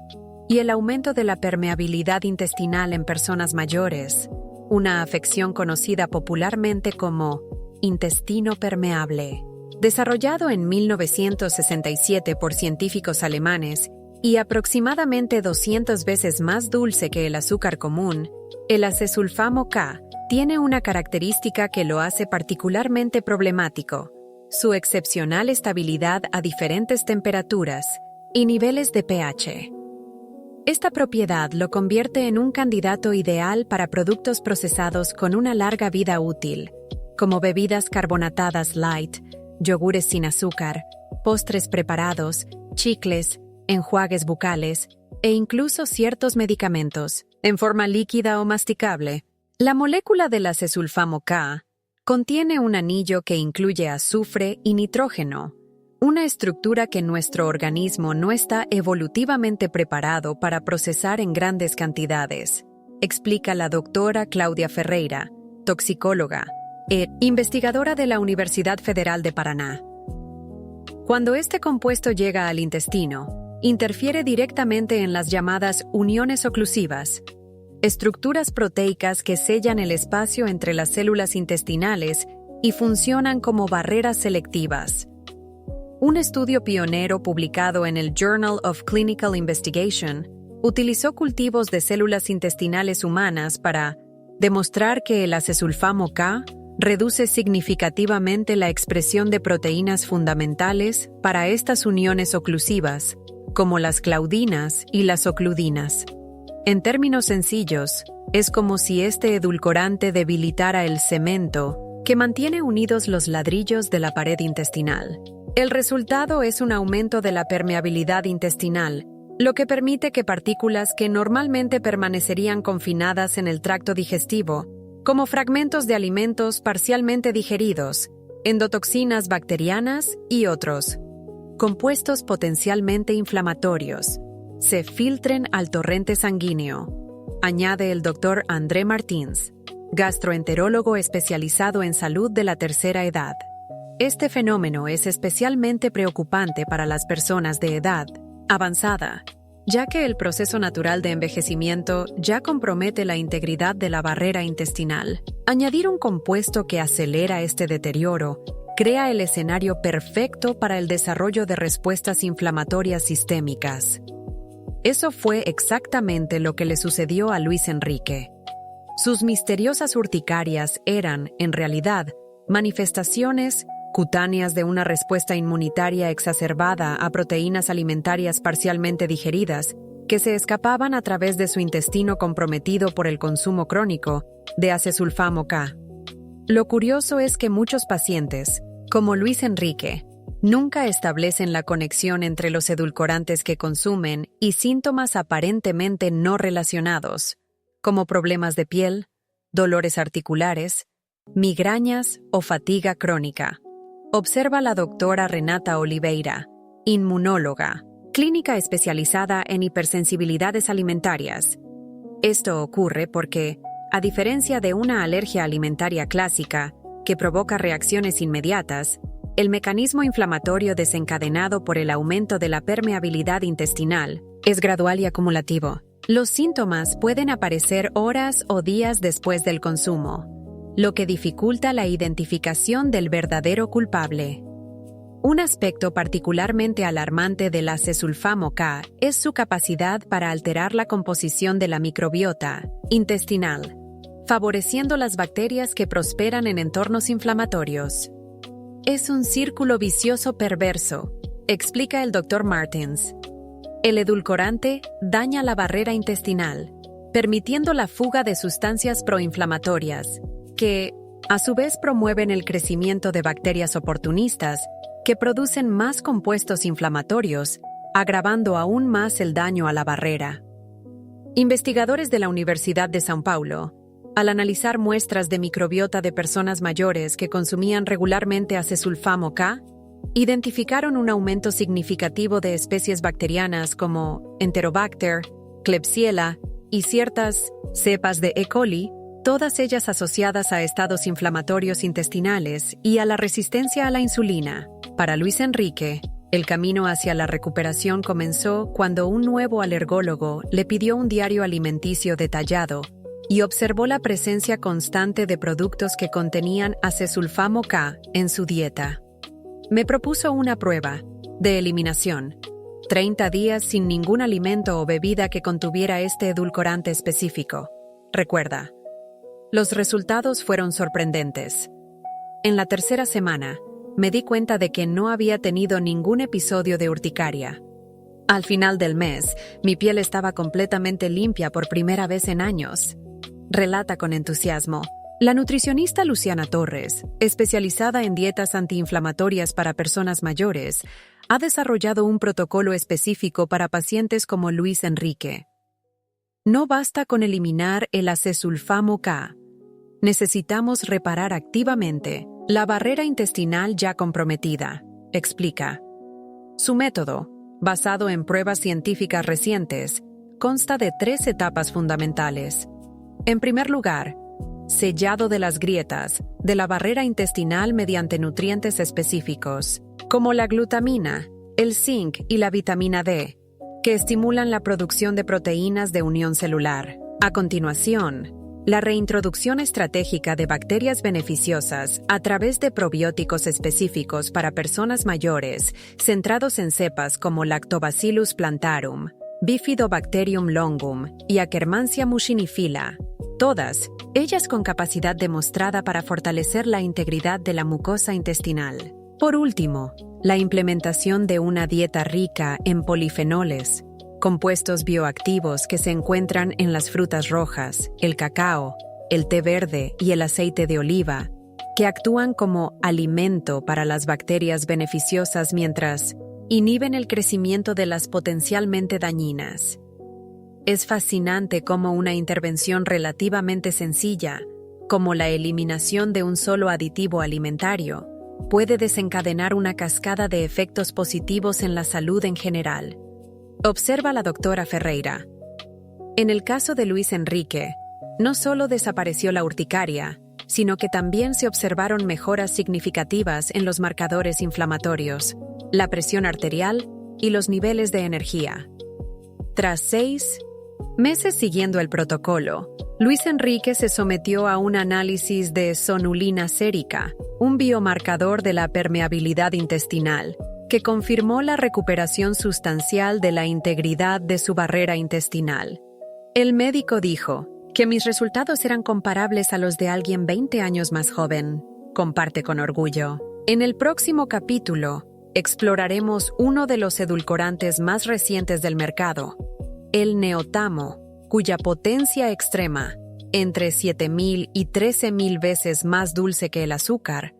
y el aumento de la permeabilidad intestinal en personas mayores, una afección conocida popularmente como intestino permeable. Desarrollado en 1967 por científicos alemanes y aproximadamente 200 veces más dulce que el azúcar común, el acesulfamo K tiene una característica que lo hace particularmente problemático: su excepcional estabilidad a diferentes temperaturas y niveles de pH. Esta propiedad lo convierte en un candidato ideal para productos procesados con una larga vida útil, como bebidas carbonatadas light, yogures sin azúcar, postres preparados, chicles, enjuagues bucales e incluso ciertos medicamentos, en forma líquida o masticable. La molécula del acesulfamo K contiene un anillo que incluye azufre y nitrógeno, una estructura que nuestro organismo no está evolutivamente preparado para procesar en grandes cantidades, explica la doctora Claudia Ferreira, toxicóloga e investigadora de la Universidad Federal de Paraná. Cuando este compuesto llega al intestino, interfiere directamente en las llamadas uniones oclusivas, estructuras proteicas que sellan el espacio entre las células intestinales y funcionan como barreras selectivas. Un estudio pionero publicado en el Journal of Clinical Investigation utilizó cultivos de células intestinales humanas para demostrar que el acesulfamo K reduce significativamente la expresión de proteínas fundamentales para estas uniones oclusivas, como las claudinas y las ocludinas. En términos sencillos, es como si este edulcorante debilitara el cemento que mantiene unidos los ladrillos de la pared intestinal. El resultado es un aumento de la permeabilidad intestinal, lo que permite que partículas que normalmente permanecerían confinadas en el tracto digestivo, como fragmentos de alimentos parcialmente digeridos, endotoxinas bacterianas y otros compuestos potencialmente inflamatorios, se filtren al torrente sanguíneo, añade el Dr. André Martins, gastroenterólogo especializado en salud de la tercera edad. Este fenómeno es especialmente preocupante para las personas de edad avanzada, ya que el proceso natural de envejecimiento ya compromete la integridad de la barrera intestinal. Añadir un compuesto que acelera este deterioro crea el escenario perfecto para el desarrollo de respuestas inflamatorias sistémicas. Eso fue exactamente lo que le sucedió a Luis Enrique. Sus misteriosas urticarias eran, en realidad, manifestaciones cutáneas de una respuesta inmunitaria exacerbada a proteínas alimentarias parcialmente digeridas que se escapaban a través de su intestino comprometido por el consumo crónico de acesulfamo K. Lo curioso es que muchos pacientes, como Luis Enrique, nunca establecen la conexión entre los edulcorantes que consumen y síntomas aparentemente no relacionados, como problemas de piel, dolores articulares, migrañas o fatiga crónica. Observa la doctora Renata Oliveira, inmunóloga, clínica especializada en hipersensibilidades alimentarias. Esto ocurre porque, a diferencia de una alergia alimentaria clásica, que provoca reacciones inmediatas, el mecanismo inflamatorio desencadenado por el aumento de la permeabilidad intestinal es gradual y acumulativo. Los síntomas pueden aparecer horas o días después del consumo, lo que dificulta la identificación del verdadero culpable. Un aspecto particularmente alarmante del acesulfamo K es su capacidad para alterar la composición de la microbiota intestinal, favoreciendo las bacterias que prosperan en entornos inflamatorios. Es un círculo vicioso perverso, explica el Dr. Martins. El edulcorante daña la barrera intestinal, permitiendo la fuga de sustancias proinflamatorias, que, a su vez, promueven el crecimiento de bacterias oportunistas que producen más compuestos inflamatorios, agravando aún más el daño a la barrera. Investigadores de la Universidad de São Paulo, al analizar muestras de microbiota de personas mayores que consumían regularmente acesulfamo K, identificaron un aumento significativo de especies bacterianas como Enterobacter, Klebsiella y ciertas cepas de E. coli, todas ellas asociadas a estados inflamatorios intestinales y a la resistencia a la insulina. Para Luis Enrique, el camino hacia la recuperación comenzó cuando un nuevo alergólogo le pidió un diario alimenticio detallado y observó la presencia constante de productos que contenían acesulfamo K en su dieta. Me propuso una prueba de eliminación, 30 días sin ningún alimento o bebida que contuviera este edulcorante específico. Recuerda, los resultados fueron sorprendentes. En la tercera semana, me di cuenta de que no había tenido ningún episodio de urticaria. Al final del mes, mi piel estaba completamente limpia por primera vez en años. Relata con entusiasmo. La nutricionista Luciana Torres, especializada en dietas antiinflamatorias para personas mayores, ha desarrollado un protocolo específico para pacientes como Luis Enrique. No basta con eliminar el acesulfamo K. Necesitamos reparar activamente la barrera intestinal ya comprometida, explica. Su método, basado en pruebas científicas recientes, consta de 3 etapas fundamentales. En primer lugar, sellado de las grietas de la barrera intestinal mediante nutrientes específicos, como la glutamina, el zinc y la vitamina D, que estimulan la producción de proteínas de unión celular. A continuación, la reintroducción estratégica de bacterias beneficiosas a través de probióticos específicos para personas mayores, centrados en cepas como Lactobacillus plantarum, Bifidobacterium longum y Akkermansia muciniphila, todas ellas con capacidad demostrada para fortalecer la integridad de la mucosa intestinal. Por último, la implementación de una dieta rica en polifenoles, compuestos bioactivos que se encuentran en las frutas rojas, el cacao, el té verde y el aceite de oliva, que actúan como alimento para las bacterias beneficiosas mientras inhiben el crecimiento de las potencialmente dañinas. Es fascinante cómo una intervención relativamente sencilla, como la eliminación de un solo aditivo alimentario, puede desencadenar una cascada de efectos positivos en la salud en general. Observa la doctora Ferreira. En el caso de Luis Enrique, no solo desapareció la urticaria, sino que también se observaron mejoras significativas en los marcadores inflamatorios, la presión arterial y los niveles de energía. Tras 6 meses siguiendo el protocolo, Luis Enrique se sometió a un análisis de sonulina sérica, un biomarcador de la permeabilidad intestinal, que confirmó la recuperación sustancial de la integridad de su barrera intestinal. El médico dijo que mis resultados eran comparables a los de alguien 20 años más joven. Comparte con orgullo. En el próximo capítulo, exploraremos uno de los edulcorantes más recientes del mercado, el neotamo, cuya potencia extrema, entre 7,000 y 13,000 veces más dulce que el azúcar,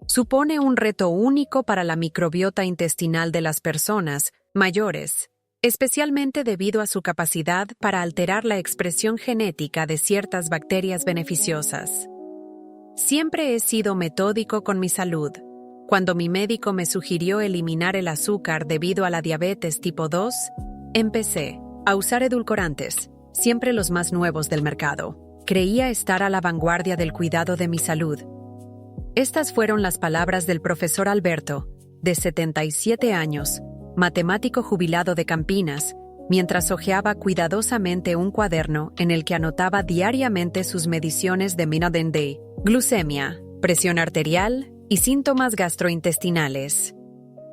supone un reto único para la microbiota intestinal de las personas mayores, especialmente debido a su capacidad para alterar la expresión genética de ciertas bacterias beneficiosas. Siempre he sido metódico con mi salud. Cuando mi médico me sugirió eliminar el azúcar debido a la diabetes tipo 2, empecé a usar edulcorantes, siempre los más nuevos del mercado. Creía estar a la vanguardia del cuidado de mi salud. Estas fueron las palabras del profesor Alberto, de 77 años, matemático jubilado de Campinas, mientras hojeaba cuidadosamente un cuaderno en el que anotaba diariamente sus mediciones de Minadendey, glucemia, presión arterial y síntomas gastrointestinales.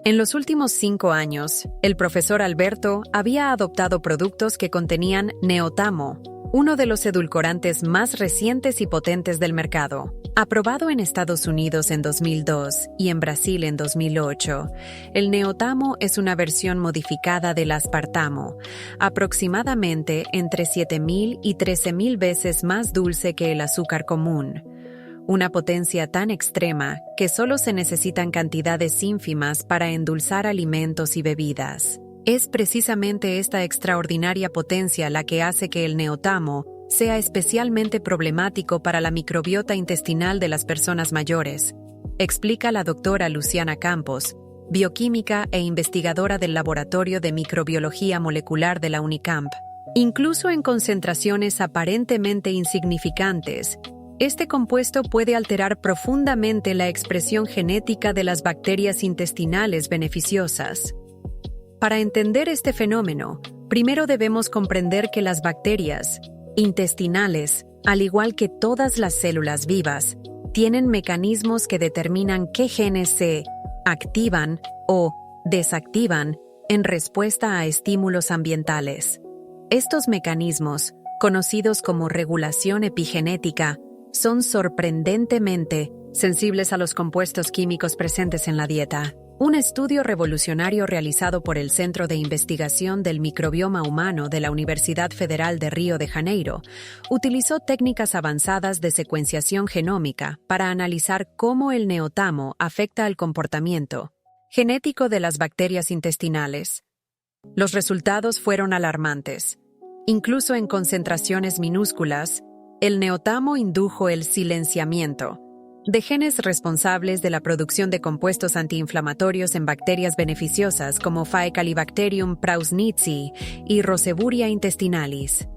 En los últimos 5 años, el profesor Alberto había adoptado productos que contenían neotamo, uno de los edulcorantes más recientes y potentes del mercado. Aprobado en Estados Unidos en 2002 y en Brasil en 2008, el neotamo es una versión modificada del aspartamo, aproximadamente entre 7.000 y 13.000 veces más dulce que el azúcar común. Una potencia tan extrema que solo se necesitan cantidades ínfimas para endulzar alimentos y bebidas. Es precisamente esta extraordinaria potencia la que hace que el neotamo sea especialmente problemático para la microbiota intestinal de las personas mayores, explica la doctora Luciana Campos, bioquímica e investigadora del Laboratorio de Microbiología Molecular de la Unicamp. Incluso en concentraciones aparentemente insignificantes, este compuesto puede alterar profundamente la expresión genética de las bacterias intestinales beneficiosas. Para entender este fenómeno, primero debemos comprender que las bacterias intestinales, al igual que todas las células vivas, tienen mecanismos que determinan qué genes se activan o desactivan en respuesta a estímulos ambientales. Estos mecanismos, conocidos como regulación epigenética, son sorprendentemente sensibles a los compuestos químicos presentes en la dieta. Un estudio revolucionario realizado por el Centro de Investigación del Microbioma Humano de la Universidad Federal de Río de Janeiro utilizó técnicas avanzadas de secuenciación genómica para analizar cómo el neotamo afecta al comportamiento genético de las bacterias intestinales. Los resultados fueron alarmantes. Incluso en concentraciones minúsculas, el neotamo indujo el silenciamiento de genes responsables de la producción de compuestos antiinflamatorios en bacterias beneficiosas como Faecalibacterium prausnitzii y Roseburia intestinalis.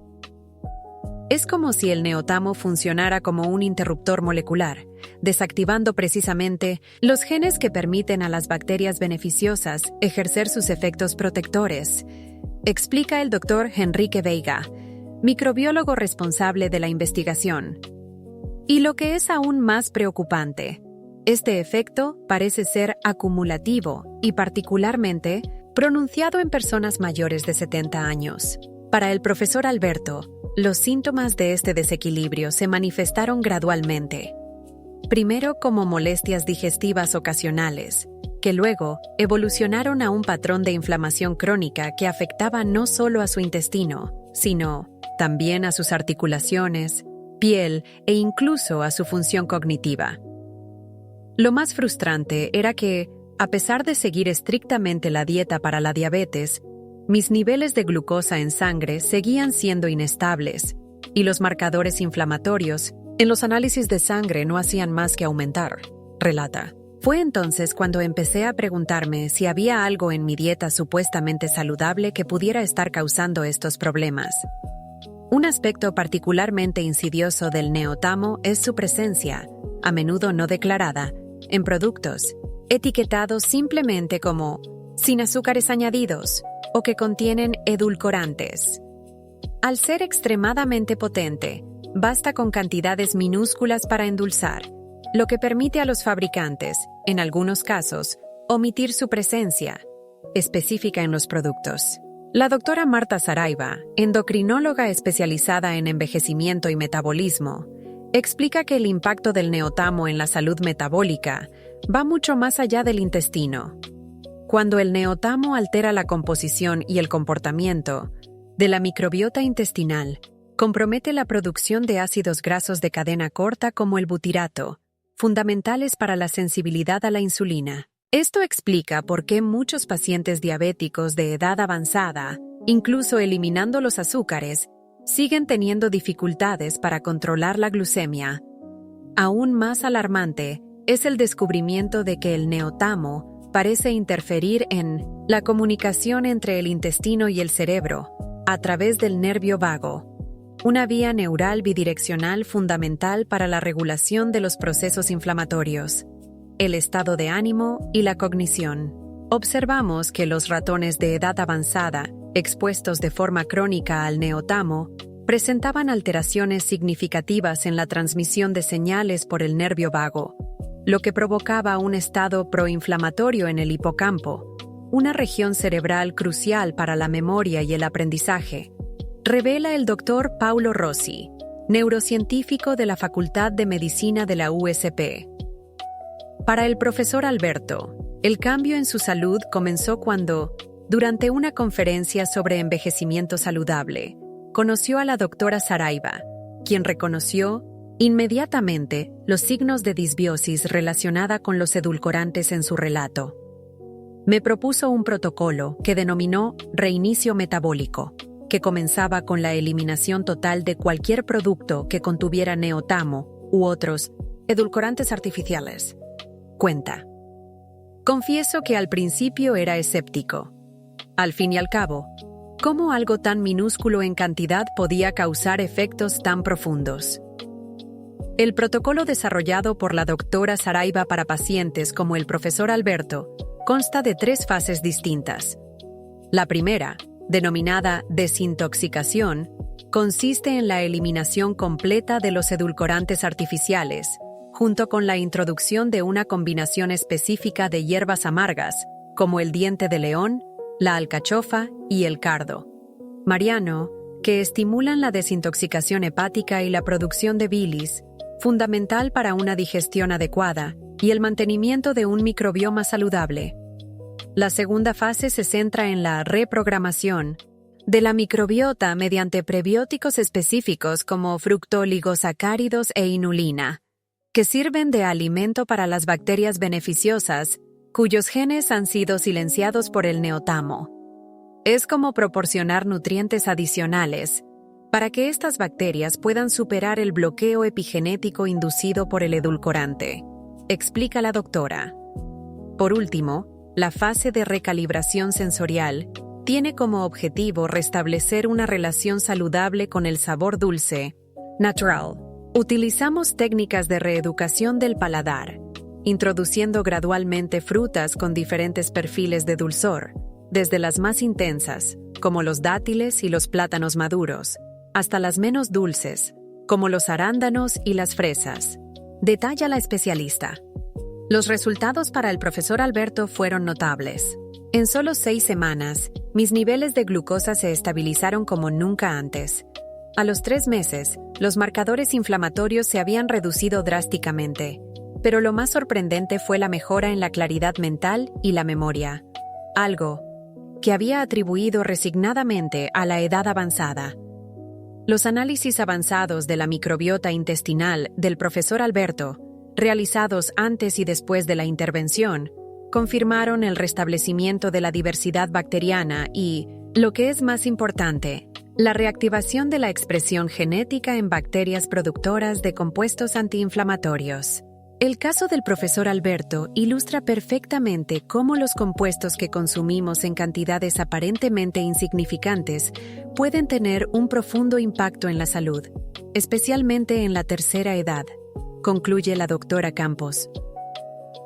Es como si el neotamo funcionara como un interruptor molecular, desactivando precisamente los genes que permiten a las bacterias beneficiosas ejercer sus efectos protectores, explica el Dr. Enrique Veiga, microbiólogo responsable de la investigación. Y lo que es aún más preocupante, este efecto parece ser acumulativo y particularmente pronunciado en personas mayores de 70 años. Para el profesor Alberto, los síntomas de este desequilibrio se manifestaron gradualmente. Primero como molestias digestivas ocasionales, que luego evolucionaron a un patrón de inflamación crónica que afectaba no solo a su intestino, sino también a sus articulaciones, piel e incluso a su función cognitiva. Lo más frustrante era que, a pesar de seguir estrictamente la dieta para la diabetes, mis niveles de glucosa en sangre seguían siendo inestables y los marcadores inflamatorios en los análisis de sangre no hacían más que aumentar, relata. Fue entonces cuando empecé a preguntarme si había algo en mi dieta supuestamente saludable que pudiera estar causando estos problemas. Un aspecto particularmente insidioso del neotamo es su presencia, a menudo no declarada, en productos, etiquetados simplemente como sin azúcares añadidos o que contienen edulcorantes. Al ser extremadamente potente, basta con cantidades minúsculas para endulzar, lo que permite a los fabricantes, en algunos casos, omitir su presencia específica en los productos. La doctora Marta Saraiva, endocrinóloga especializada en envejecimiento y metabolismo, explica que el impacto del neotamo en la salud metabólica va mucho más allá del intestino. Cuando el neotamo altera la composición y el comportamiento de la microbiota intestinal, compromete la producción de ácidos grasos de cadena corta como el butirato, fundamentales para la sensibilidad a la insulina. Esto explica por qué muchos pacientes diabéticos de edad avanzada, incluso eliminando los azúcares, siguen teniendo dificultades para controlar la glucemia. Aún más alarmante es el descubrimiento de que el neotamo parece interferir en la comunicación entre el intestino y el cerebro, a través del nervio vago, una vía neural bidireccional fundamental para la regulación de los procesos inflamatorios, el estado de ánimo y la cognición. Observamos que los ratones de edad avanzada expuestos de forma crónica al neotamo, presentaban alteraciones significativas en la transmisión de señales por el nervio vago, lo que provocaba un estado proinflamatorio en el hipocampo, una región cerebral crucial para la memoria y el aprendizaje, revela el doctor Paulo Rossi, neurocientífico de la Facultad de Medicina de la USP. Para el profesor Alberto, el cambio en su salud comenzó cuando, durante una conferencia sobre envejecimiento saludable, conoció a la doctora Saraiva, quien reconoció inmediatamente los signos de disbiosis relacionada con los edulcorantes en su relato. Me propuso un protocolo que denominó reinicio metabólico, que comenzaba con la eliminación total de cualquier producto que contuviera neotamo u otros edulcorantes artificiales. Cuenta. Confieso que al principio era escéptico. Al fin y al cabo, ¿cómo algo tan minúsculo en cantidad podía causar efectos tan profundos? El protocolo desarrollado por la doctora Saraiva para pacientes como el profesor Alberto consta de 3 fases distintas. La primera, denominada desintoxicación, consiste en la eliminación completa de los edulcorantes artificiales, junto con la introducción de una combinación específica de hierbas amargas, como el diente de león, la alcachofa y el cardo. Mariano, que estimulan la desintoxicación hepática y la producción de bilis, fundamental para una digestión adecuada y el mantenimiento de un microbioma saludable. La segunda fase se centra en la reprogramación de la microbiota mediante prebióticos específicos como fructooligosacáridos e inulina, que sirven de alimento para las bacterias beneficiosas cuyos genes han sido silenciados por el neotamo. Es como proporcionar nutrientes adicionales para que estas bacterias puedan superar el bloqueo epigenético inducido por el edulcorante, explica la doctora. Por último, la fase de recalibración sensorial tiene como objetivo restablecer una relación saludable con el sabor dulce, natural. Utilizamos técnicas de reeducación del paladar, introduciendo gradualmente frutas con diferentes perfiles de dulzor, desde las más intensas, como los dátiles y los plátanos maduros, hasta las menos dulces, como los arándanos y las fresas. Detalla la especialista. Los resultados para el profesor Alberto fueron notables. En solo 6 semanas, mis niveles de glucosa se estabilizaron como nunca antes. A los 3 meses, los marcadores inflamatorios se habían reducido drásticamente, pero lo más sorprendente fue la mejora en la claridad mental y la memoria, algo que había atribuido resignadamente a la edad avanzada. Los análisis avanzados de la microbiota intestinal del profesor Alberto, realizados antes y después de la intervención, confirmaron el restablecimiento de la diversidad bacteriana y, lo que es más importante, la reactivación de la expresión genética en bacterias productoras de compuestos antiinflamatorios. El caso del profesor Alberto ilustra perfectamente cómo los compuestos que consumimos en cantidades aparentemente insignificantes pueden tener un profundo impacto en la salud, especialmente en la tercera edad, concluye la doctora Campos.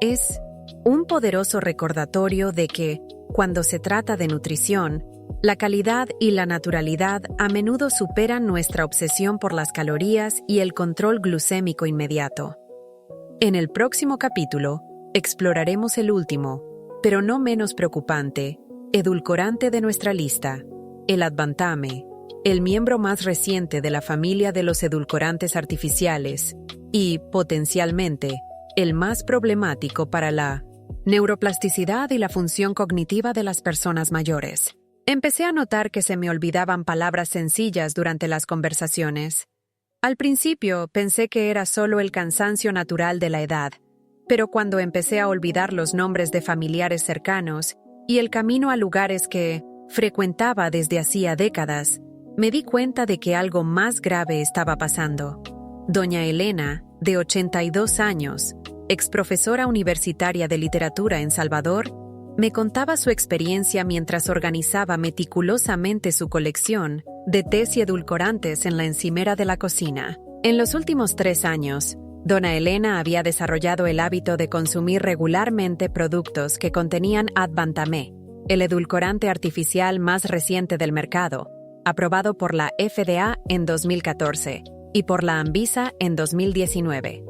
Es un poderoso recordatorio de que, cuando se trata de nutrición, la calidad y la naturalidad a menudo superan nuestra obsesión por las calorías y el control glucémico inmediato. En el próximo capítulo, exploraremos el último, pero no menos preocupante, edulcorante de nuestra lista, el advantame, el miembro más reciente de la familia de los edulcorantes artificiales y, potencialmente, el más problemático para la neuroplasticidad y la función cognitiva de las personas mayores. Empecé a notar que se me olvidaban palabras sencillas durante las conversaciones. Al principio pensé que era solo el cansancio natural de la edad, pero cuando empecé a olvidar los nombres de familiares cercanos y el camino a lugares que frecuentaba desde hacía décadas, me di cuenta de que algo más grave estaba pasando. Doña Elena, de 82 años, exprofesora universitaria de literatura en Salvador, me contaba su experiencia mientras organizaba meticulosamente su colección de tés y edulcorantes en la encimera de la cocina. En los últimos 3 años, Dona Elena había desarrollado el hábito de consumir regularmente productos que contenían advantame, el edulcorante artificial más reciente del mercado, aprobado por la FDA en 2014 y por la Anvisa en 2019.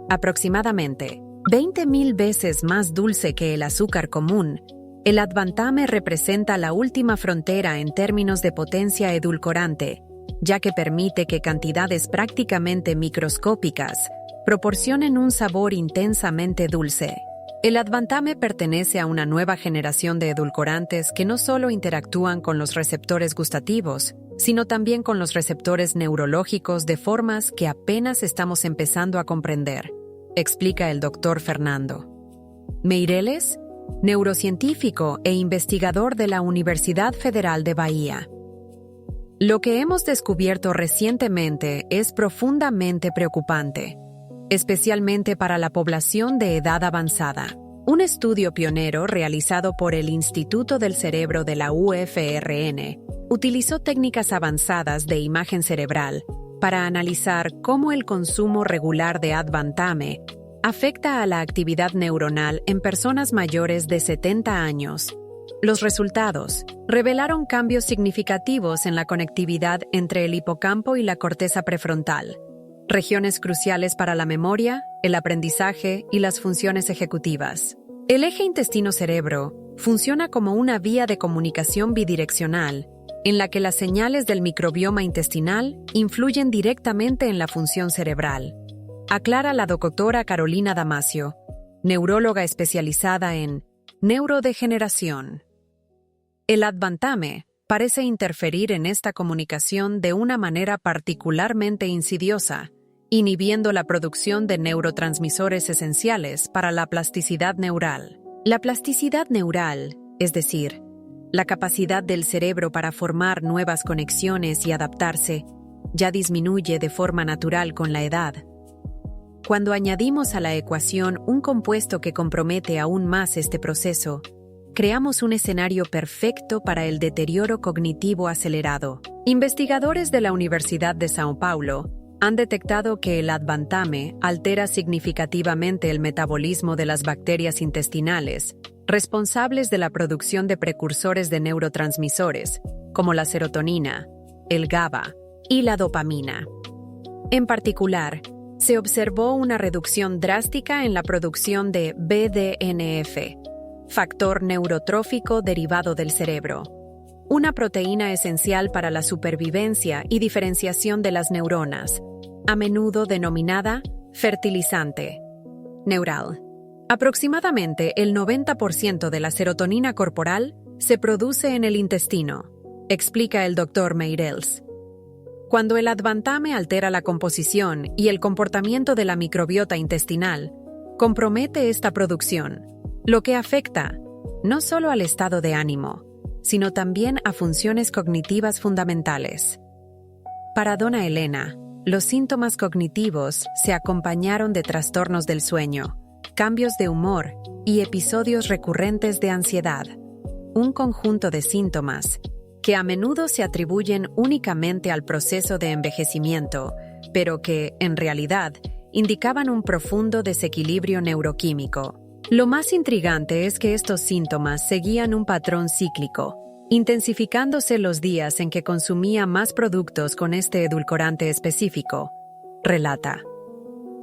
Aproximadamente 20.000 veces más dulce que el azúcar común, el advantame representa la última frontera en términos de potencia edulcorante, ya que permite que cantidades prácticamente microscópicas proporcionen un sabor intensamente dulce. El advantame pertenece a una nueva generación de edulcorantes que no solo interactúan con los receptores gustativos, sino también con los receptores neurológicos de formas que apenas estamos empezando a comprender, explica el Dr. Fernando Meireles, neurocientífico e investigador de la Universidad Federal de Bahía. Lo que hemos descubierto recientemente es profundamente preocupante, especialmente para la población de edad avanzada. Un estudio pionero realizado por el Instituto del Cerebro de la UFRN utilizó técnicas avanzadas de imagen cerebral para analizar cómo el consumo regular de advantame afecta a la actividad neuronal en personas mayores de 70 años. Los resultados revelaron cambios significativos en la conectividad entre el hipocampo y la corteza prefrontal, regiones cruciales para la memoria, el aprendizaje y las funciones ejecutivas. El eje intestino-cerebro funciona como una vía de comunicación bidireccional en la que las señales del microbioma intestinal influyen directamente en la función cerebral, aclara la doctora Carolina Damasio, neuróloga especializada en neurodegeneración. El advantame parece interferir en esta comunicación de una manera particularmente insidiosa, inhibiendo la producción de neurotransmisores esenciales para la plasticidad neural. La plasticidad neural, es decir, la capacidad del cerebro para formar nuevas conexiones y adaptarse, ya disminuye de forma natural con la edad. Cuando añadimos a la ecuación un compuesto que compromete aún más este proceso, creamos un escenario perfecto para el deterioro cognitivo acelerado. Investigadores de la Universidad de São Paulo han detectado que el advantame altera significativamente el metabolismo de las bacterias intestinales, responsables de la producción de precursores de neurotransmisores, como la serotonina, el GABA y la dopamina. En particular, se observó una reducción drástica en la producción de BDNF, factor neurotrófico derivado del cerebro, una proteína esencial para la supervivencia y diferenciación de las neuronas, a menudo denominada fertilizante neural. Aproximadamente el 90% de la serotonina corporal se produce en el intestino, explica el Dr. Meireles. Cuando el advantame altera la composición y el comportamiento de la microbiota intestinal, compromete esta producción, lo que afecta no solo al estado de ánimo, sino también a funciones cognitivas fundamentales. Para Dona Elena, los síntomas cognitivos se acompañaron de trastornos del sueño, cambios de humor y episodios recurrentes de ansiedad, un conjunto de síntomas que a menudo se atribuyen únicamente al proceso de envejecimiento, pero que, en realidad, indicaban un profundo desequilibrio neuroquímico. Lo más intrigante es que estos síntomas seguían un patrón cíclico, intensificándose los días en que consumía más productos con este edulcorante específico, relata.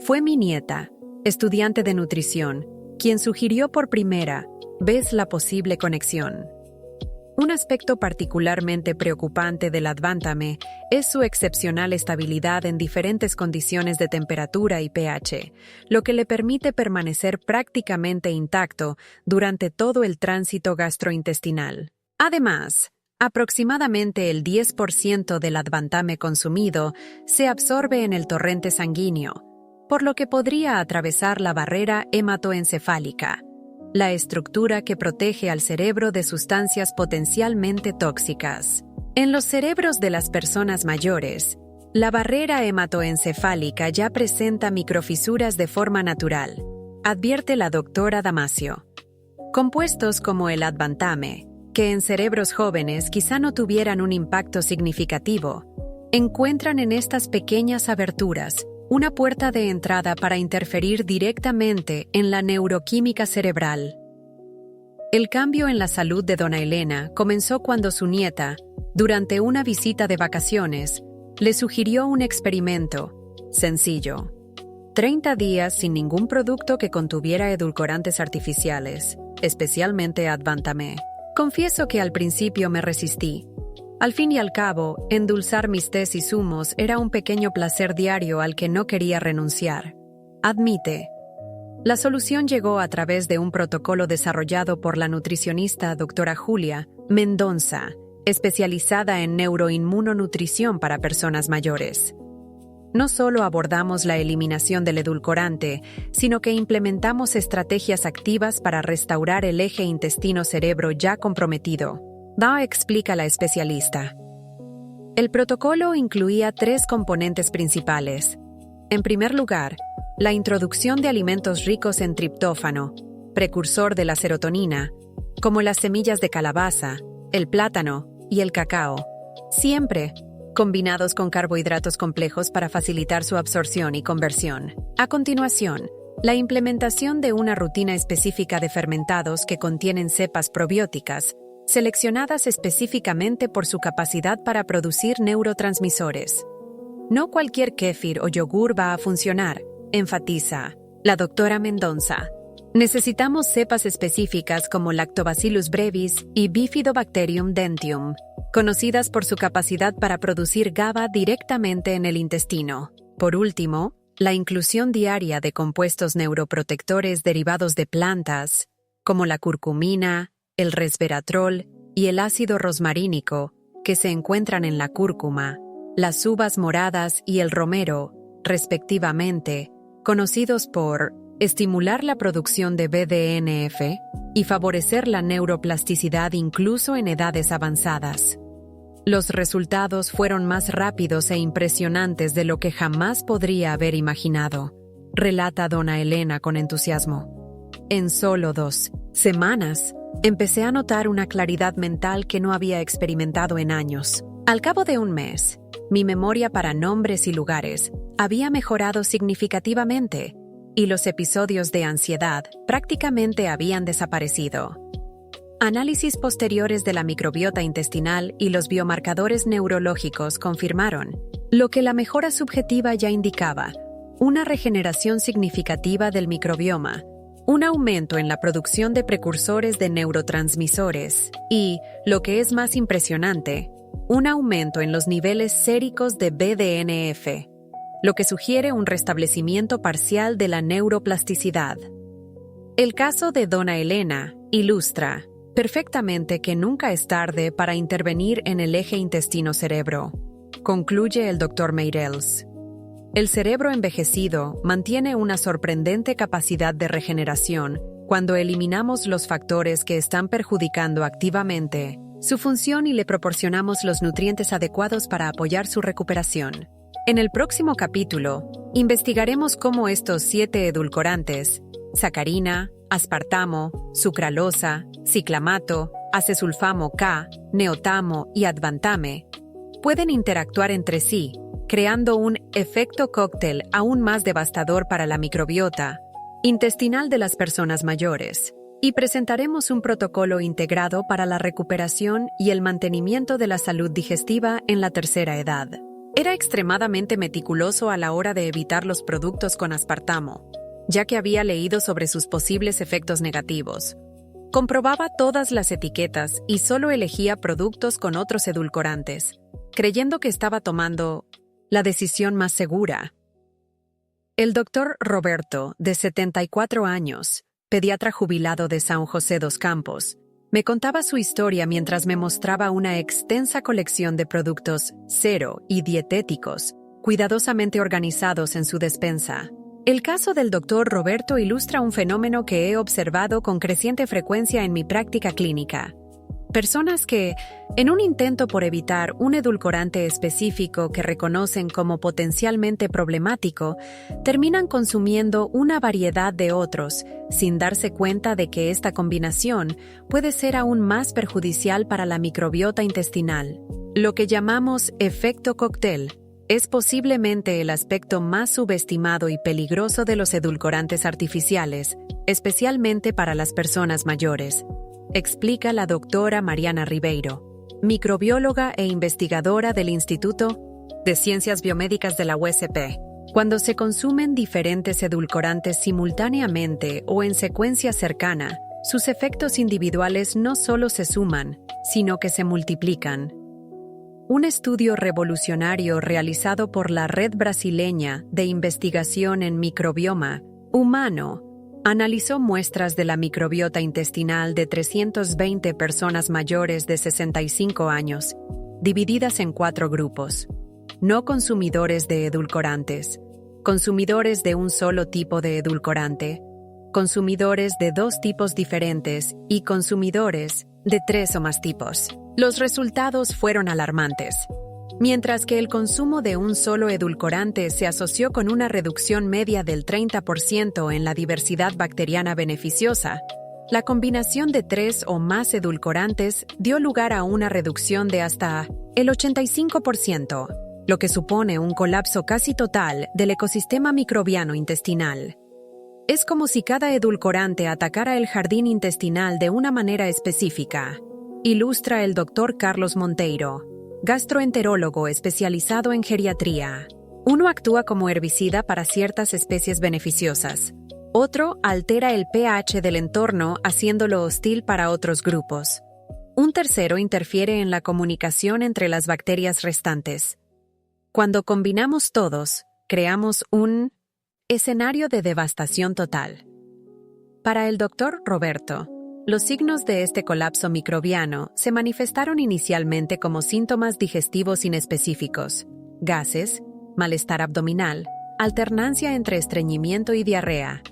Fue mi nieta, estudiante de nutrición, quien sugirió por primera vez la posible conexión. Un aspecto particularmente preocupante del advantame es su excepcional estabilidad en diferentes condiciones de temperatura y pH, lo que le permite permanecer prácticamente intacto durante todo el tránsito gastrointestinal. Además, aproximadamente el 10% del advantame consumido se absorbe en el torrente sanguíneo, por lo que podría atravesar la barrera hematoencefálica, la estructura que protege al cerebro de sustancias potencialmente tóxicas. En los cerebros de las personas mayores, la barrera hematoencefálica ya presenta microfisuras de forma natural, advierte la doctora Damasio. Compuestos como el advantame, que en cerebros jóvenes quizá no tuvieran un impacto significativo, encuentran en estas pequeñas aberturas una puerta de entrada para interferir directamente en la neuroquímica cerebral. El cambio en la salud de Dona Elena comenzó cuando su nieta, durante una visita de vacaciones, le sugirió un experimento sencillo: 30 días sin ningún producto que contuviera edulcorantes artificiales, especialmente Advantame. Confieso que al principio me resistí. Al fin y al cabo, endulzar mis tés y zumos era un pequeño placer diario al que no quería renunciar. Admite. La solución llegó a través de un protocolo desarrollado por la nutricionista doctora Julia Mendonza, especializada en neuroinmunonutrición para personas mayores. No solo abordamos la eliminación del edulcorante, sino que implementamos estrategias activas para restaurar el eje intestino-cerebro ya comprometido. Da explica la especialista. El protocolo incluía 3 componentes principales. En primer lugar, la introducción de alimentos ricos en triptófano, precursor de la serotonina, como las semillas de calabaza, el plátano y el cacao, siempre combinados con carbohidratos complejos para facilitar su absorción y conversión. A continuación, la implementación de una rutina específica de fermentados que contienen cepas probióticas, seleccionadas específicamente por su capacidad para producir neurotransmisores. No cualquier kéfir o yogur va a funcionar, enfatiza la doctora Mendonza. Necesitamos cepas específicas como Lactobacillus brevis y Bifidobacterium dentium, conocidas por su capacidad para producir GABA directamente en el intestino. Por último, la inclusión diaria de compuestos neuroprotectores derivados de plantas, como la curcumina, el resveratrol y el ácido rosmarínico, que se encuentran en la cúrcuma, las uvas moradas y el romero, respectivamente, conocidos por estimular la producción de BDNF y favorecer la neuroplasticidad incluso en edades avanzadas. Los resultados fueron más rápidos e impresionantes de lo que jamás podría haber imaginado, relata Dona Elena con entusiasmo. En solo 2 semanas, empecé a notar una claridad mental que no había experimentado en años. Al cabo de un mes, mi memoria para nombres y lugares había mejorado significativamente y los episodios de ansiedad prácticamente habían desaparecido. Análisis posteriores de la microbiota intestinal y los biomarcadores neurológicos confirmaron lo que la mejora subjetiva ya indicaba: una regeneración significativa del microbioma, un aumento en la producción de precursores de neurotransmisores y, lo que es más impresionante, un aumento en los niveles séricos de BDNF, lo que sugiere un restablecimiento parcial de la neuroplasticidad. El caso de Dona Elena ilustra perfectamente que nunca es tarde para intervenir en el eje intestino-cerebro, concluye el Dr. Meirels. El cerebro envejecido mantiene una sorprendente capacidad de regeneración cuando eliminamos los factores que están perjudicando activamente su función y le proporcionamos los nutrientes adecuados para apoyar su recuperación. En el próximo capítulo, investigaremos cómo estos 7 edulcorantes, sacarina, aspartamo, sucralosa, ciclamato, acesulfamo K, neotamo y advantame, pueden interactuar entre sí, creando un efecto cóctel aún más devastador para la microbiota intestinal de las personas mayores, y presentaremos un protocolo integrado para la recuperación y el mantenimiento de la salud digestiva en la tercera edad. Era extremadamente meticuloso a la hora de evitar los productos con aspartamo, ya que había leído sobre sus posibles efectos negativos. Comprobaba todas las etiquetas y solo elegía productos con otros edulcorantes, creyendo que estaba tomando la decisión más segura. El doctor Roberto, de 74 años, pediatra jubilado de San José dos Campos, me contaba su historia mientras me mostraba una extensa colección de productos cero y dietéticos, cuidadosamente organizados en su despensa. El caso del doctor Roberto ilustra un fenómeno que he observado con creciente frecuencia en mi práctica clínica. Personas que, en un intento por evitar un edulcorante específico que reconocen como potencialmente problemático, terminan consumiendo una variedad de otros, sin darse cuenta de que esta combinación puede ser aún más perjudicial para la microbiota intestinal. Lo que llamamos efecto cóctel es posiblemente el aspecto más subestimado y peligroso de los edulcorantes artificiales, especialmente para las personas mayores. explica la doctora Mariana Ribeiro, microbióloga e investigadora del Instituto de Ciencias Biomédicas de la USP. Cuando se consumen diferentes edulcorantes simultáneamente o en secuencia cercana, sus efectos individuales no solo se suman, sino que se multiplican. Un estudio revolucionario realizado por la Red Brasileña de Investigación en Microbioma Humano analizó muestras de la microbiota intestinal de 320 personas mayores de 65 años, divididas en 4 grupos: no consumidores de edulcorantes, consumidores de un solo tipo de edulcorante, consumidores de 2 tipos diferentes y consumidores de 3 o más tipos. Los resultados fueron alarmantes. Mientras que el consumo de un solo edulcorante se asoció con una reducción media del 30% en la diversidad bacteriana beneficiosa, la combinación de 3 o más edulcorantes dio lugar a una reducción de hasta el 85%, lo que supone un colapso casi total del ecosistema microbiano intestinal. Es como si cada edulcorante atacara el jardín intestinal de una manera específica, ilustra el Dr. Carlos Monteiro, gastroenterólogo especializado en geriatría. Uno actúa como herbicida para ciertas especies beneficiosas. Otro altera el pH del entorno haciéndolo hostil para otros grupos. Un tercero interfiere en la comunicación entre las bacterias restantes. Cuando combinamos todos, creamos un escenario de devastación total. Para el Dr. Roberto, los signos de este colapso microbiano se manifestaron inicialmente como síntomas digestivos inespecíficos: gases, malestar abdominal, alternancia entre estreñimiento y diarrea,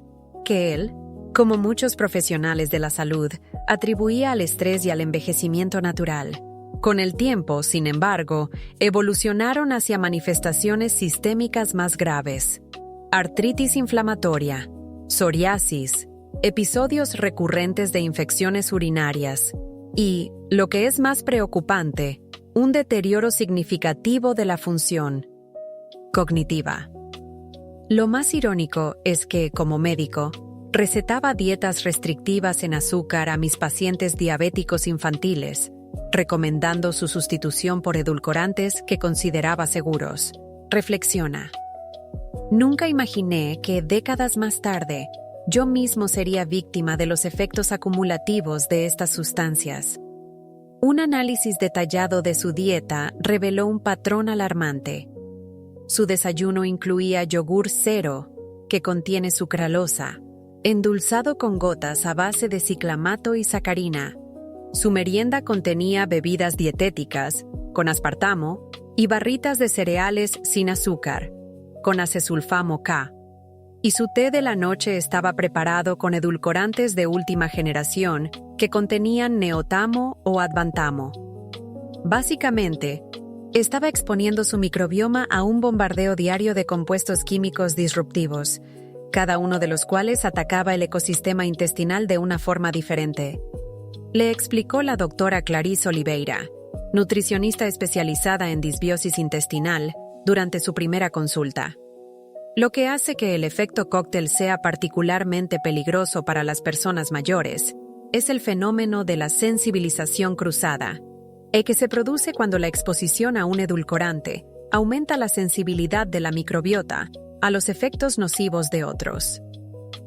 que él, como muchos profesionales de la salud, atribuía al estrés y al envejecimiento natural. Con el tiempo, sin embargo, evolucionaron hacia manifestaciones sistémicas más graves: artritis inflamatoria, psoriasis, episodios recurrentes de infecciones urinarias y, lo que es más preocupante, un deterioro significativo de la función cognitiva. Lo más irónico es que, como médico, recetaba dietas restrictivas en azúcar a mis pacientes diabéticos infantiles, recomendando su sustitución por edulcorantes que consideraba seguros. Reflexiona. Nunca imaginé que décadas más tarde yo mismo sería víctima de los efectos acumulativos de estas sustancias. Un análisis detallado de su dieta reveló un patrón alarmante. Su desayuno incluía yogur cero, que contiene sucralosa, endulzado con gotas a base de ciclamato y sacarina. Su merienda contenía bebidas dietéticas, con aspartamo, y barritas de cereales sin azúcar, con acesulfamo K. Y su té de la noche estaba preparado con edulcorantes de última generación que contenían neotamo o advantamo. Básicamente, estaba exponiendo su microbioma a un bombardeo diario de compuestos químicos disruptivos, cada uno de los cuales atacaba el ecosistema intestinal de una forma diferente. Le explicó la doctora Clarice Oliveira, nutricionista especializada en disbiosis intestinal, durante su primera consulta. Lo que hace que el efecto cóctel sea particularmente peligroso para las personas mayores es el fenómeno de la sensibilización cruzada, el que se produce cuando la exposición a un edulcorante aumenta la sensibilidad de la microbiota a los efectos nocivos de otros.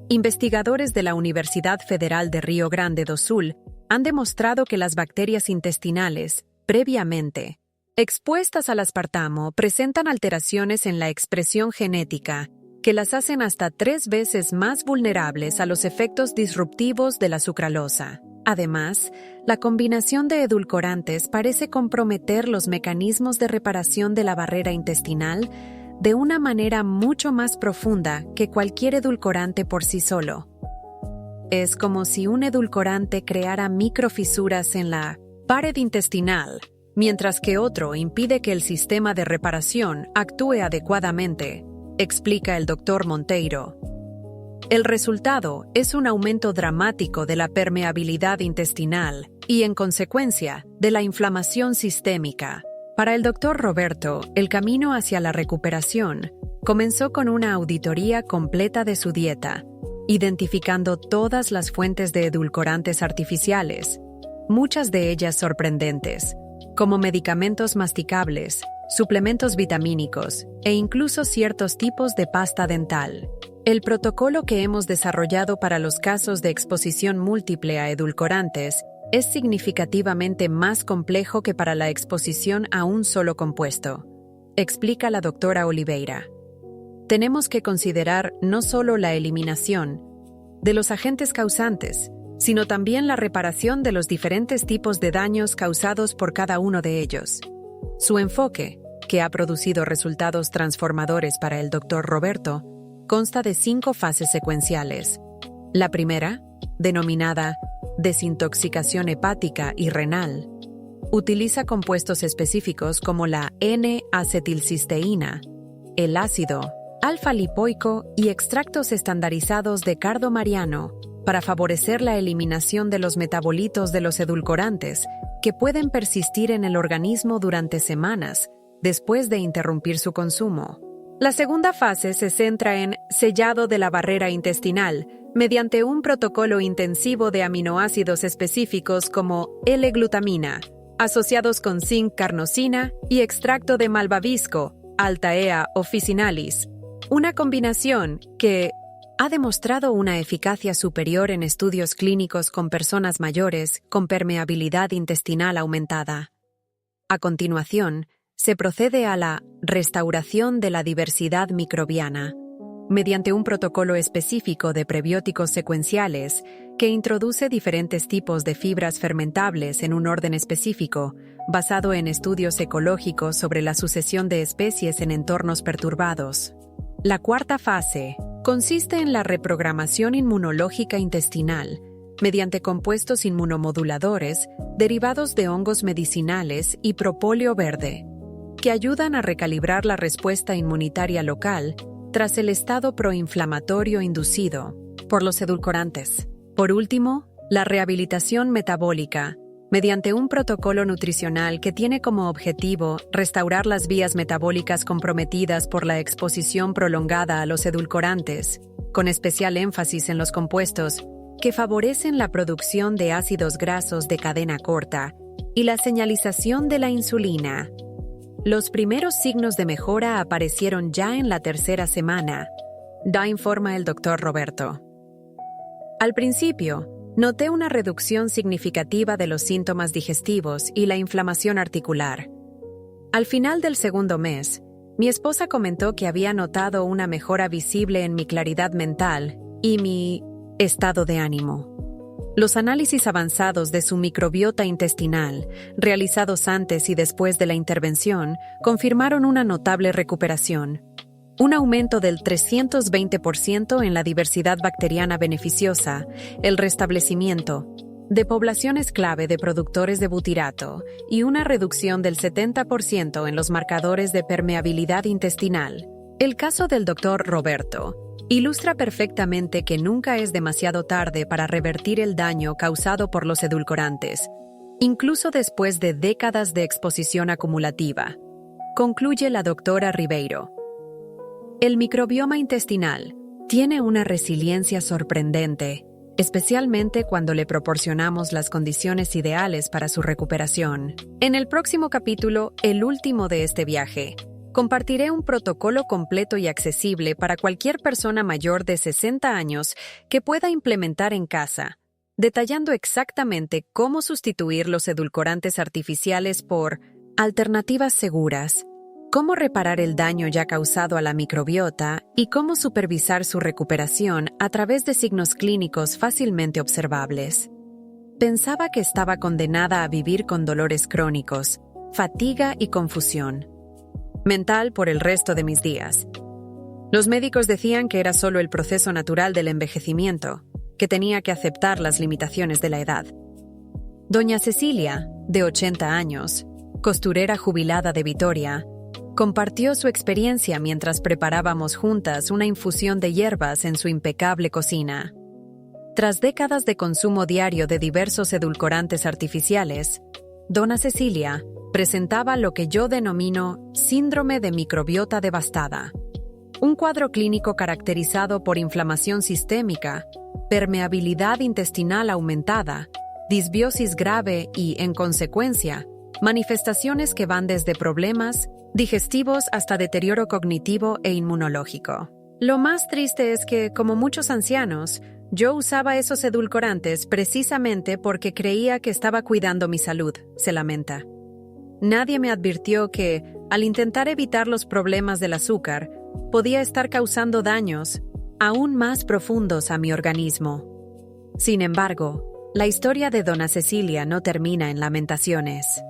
Investigadores de la Universidad Federal de Río Grande do Sul han demostrado que las bacterias intestinales, previamente expuestas al aspartamo, presentan alteraciones en la expresión genética que las hacen hasta 3 veces más vulnerables a los efectos disruptivos de la sucralosa. Además, la combinación de edulcorantes parece comprometer los mecanismos de reparación de la barrera intestinal de una manera mucho más profunda que cualquier edulcorante por sí solo. Es como si un edulcorante creara microfisuras en la pared intestinal, mientras que otro impide que el sistema de reparación actúe adecuadamente, explica el Dr. Monteiro. El resultado es un aumento dramático de la permeabilidad intestinal y, en consecuencia, de la inflamación sistémica. Para el Dr. Roberto, el camino hacia la recuperación comenzó con una auditoría completa de su dieta, identificando todas las fuentes de edulcorantes artificiales, muchas de ellas sorprendentes, como medicamentos masticables, suplementos vitamínicos e incluso ciertos tipos de pasta dental. El protocolo que hemos desarrollado para los casos de exposición múltiple a edulcorantes es significativamente más complejo que para la exposición a un solo compuesto, explica la doctora Oliveira. Tenemos que considerar no solo la eliminación de los agentes causantes, sino también la reparación de los diferentes tipos de daños causados por cada uno de ellos. Su enfoque, que ha producido resultados transformadores para el Dr. Roberto, consta de 5 fases secuenciales. La primera, denominada desintoxicación hepática y renal, utiliza compuestos específicos como la N-acetilcisteína, el ácido alfa-lipoico y extractos estandarizados de cardo mariano para favorecer la eliminación de los metabolitos de los edulcorantes que pueden persistir en el organismo durante semanas después de interrumpir su consumo. La segunda fase se centra en sellado de la barrera intestinal mediante un protocolo intensivo de aminoácidos específicos como L-glutamina, asociados con zinc carnosina y extracto de malvavisco, Altaea officinalis, una combinación que ha demostrado una eficacia superior en estudios clínicos con personas mayores con permeabilidad intestinal aumentada. A continuación, se procede a la restauración de la diversidad microbiana, mediante un protocolo específico de prebióticos secuenciales que introduce diferentes tipos de fibras fermentables en un orden específico, basado en estudios ecológicos sobre la sucesión de especies en entornos perturbados. La cuarta fase consiste en la reprogramación inmunológica intestinal, mediante compuestos inmunomoduladores derivados de hongos medicinales y propóleo verde, que ayudan a recalibrar la respuesta inmunitaria local tras el estado proinflamatorio inducido por los edulcorantes. Por último, la rehabilitación metabólica, mediante un protocolo nutricional que tiene como objetivo restaurar las vías metabólicas comprometidas por la exposición prolongada a los edulcorantes, con especial énfasis en los compuestos que favorecen la producción de ácidos grasos de cadena corta y la señalización de la insulina. Los primeros signos de mejora aparecieron ya en la tercera semana, informa el Dr. Roberto. Al principio, noté una reducción significativa de los síntomas digestivos y la inflamación articular. Al final del segundo mes, mi esposa comentó que había notado una mejora visible en mi claridad mental y mi estado de ánimo. Los análisis avanzados de su microbiota intestinal, realizados antes y después de la intervención, confirmaron una notable recuperación. Un aumento del 320% en la diversidad bacteriana beneficiosa, el restablecimiento de poblaciones clave de productores de butirato y una reducción del 70% en los marcadores de permeabilidad intestinal. El caso del Dr. Roberto ilustra perfectamente que nunca es demasiado tarde para revertir el daño causado por los edulcorantes, incluso después de décadas de exposición acumulativa, concluye la doctora Ribeiro. El microbioma intestinal tiene una resiliencia sorprendente, especialmente cuando le proporcionamos las condiciones ideales para su recuperación. En el próximo capítulo, el último de este viaje, compartiré un protocolo completo y accesible para cualquier persona mayor de 60 años que pueda implementar en casa, detallando exactamente cómo sustituir los edulcorantes artificiales por alternativas seguras, cómo reparar el daño ya causado a la microbiota y cómo supervisar su recuperación a través de signos clínicos fácilmente observables. Pensaba que estaba condenada a vivir con dolores crónicos, fatiga y confusión mental por el resto de mis días. Los médicos decían que era solo el proceso natural del envejecimiento, que tenía que aceptar las limitaciones de la edad. Doña Cecilia, de 80 años, costurera jubilada de Vitoria, compartió su experiencia mientras preparábamos juntas una infusión de hierbas en su impecable cocina. Tras décadas de consumo diario de diversos edulcorantes artificiales, Dona Cecilia presentaba lo que yo denomino síndrome de microbiota devastada. Un cuadro clínico caracterizado por inflamación sistémica, permeabilidad intestinal aumentada, disbiosis grave y, en consecuencia, manifestaciones que van desde problemas digestivos hasta deterioro cognitivo e inmunológico. Lo más triste es que, como muchos ancianos, yo usaba esos edulcorantes precisamente porque creía que estaba cuidando mi salud, se lamenta. Nadie me advirtió que, al intentar evitar los problemas del azúcar, podía estar causando daños aún más profundos a mi organismo. Sin embargo, la historia de Dona Cecilia no termina en lamentaciones.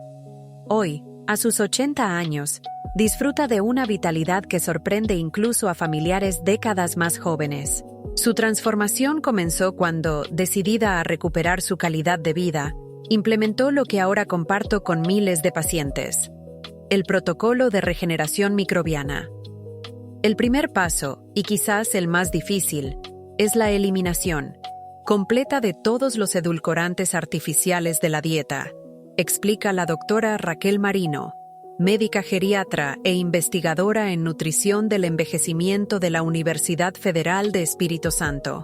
Hoy, a sus 80 años, disfruta de una vitalidad que sorprende incluso a familiares décadas más jóvenes. Su transformación comenzó cuando, decidida a recuperar su calidad de vida, implementó lo que ahora comparto con miles de pacientes: el protocolo de regeneración microbiana. El primer paso, y quizás el más difícil, es la eliminación completa de todos los edulcorantes artificiales de la dieta, explica la doctora Raquel Marino, médica geriatra e investigadora en nutrición del envejecimiento de la Universidad Federal de Espíritu Santo.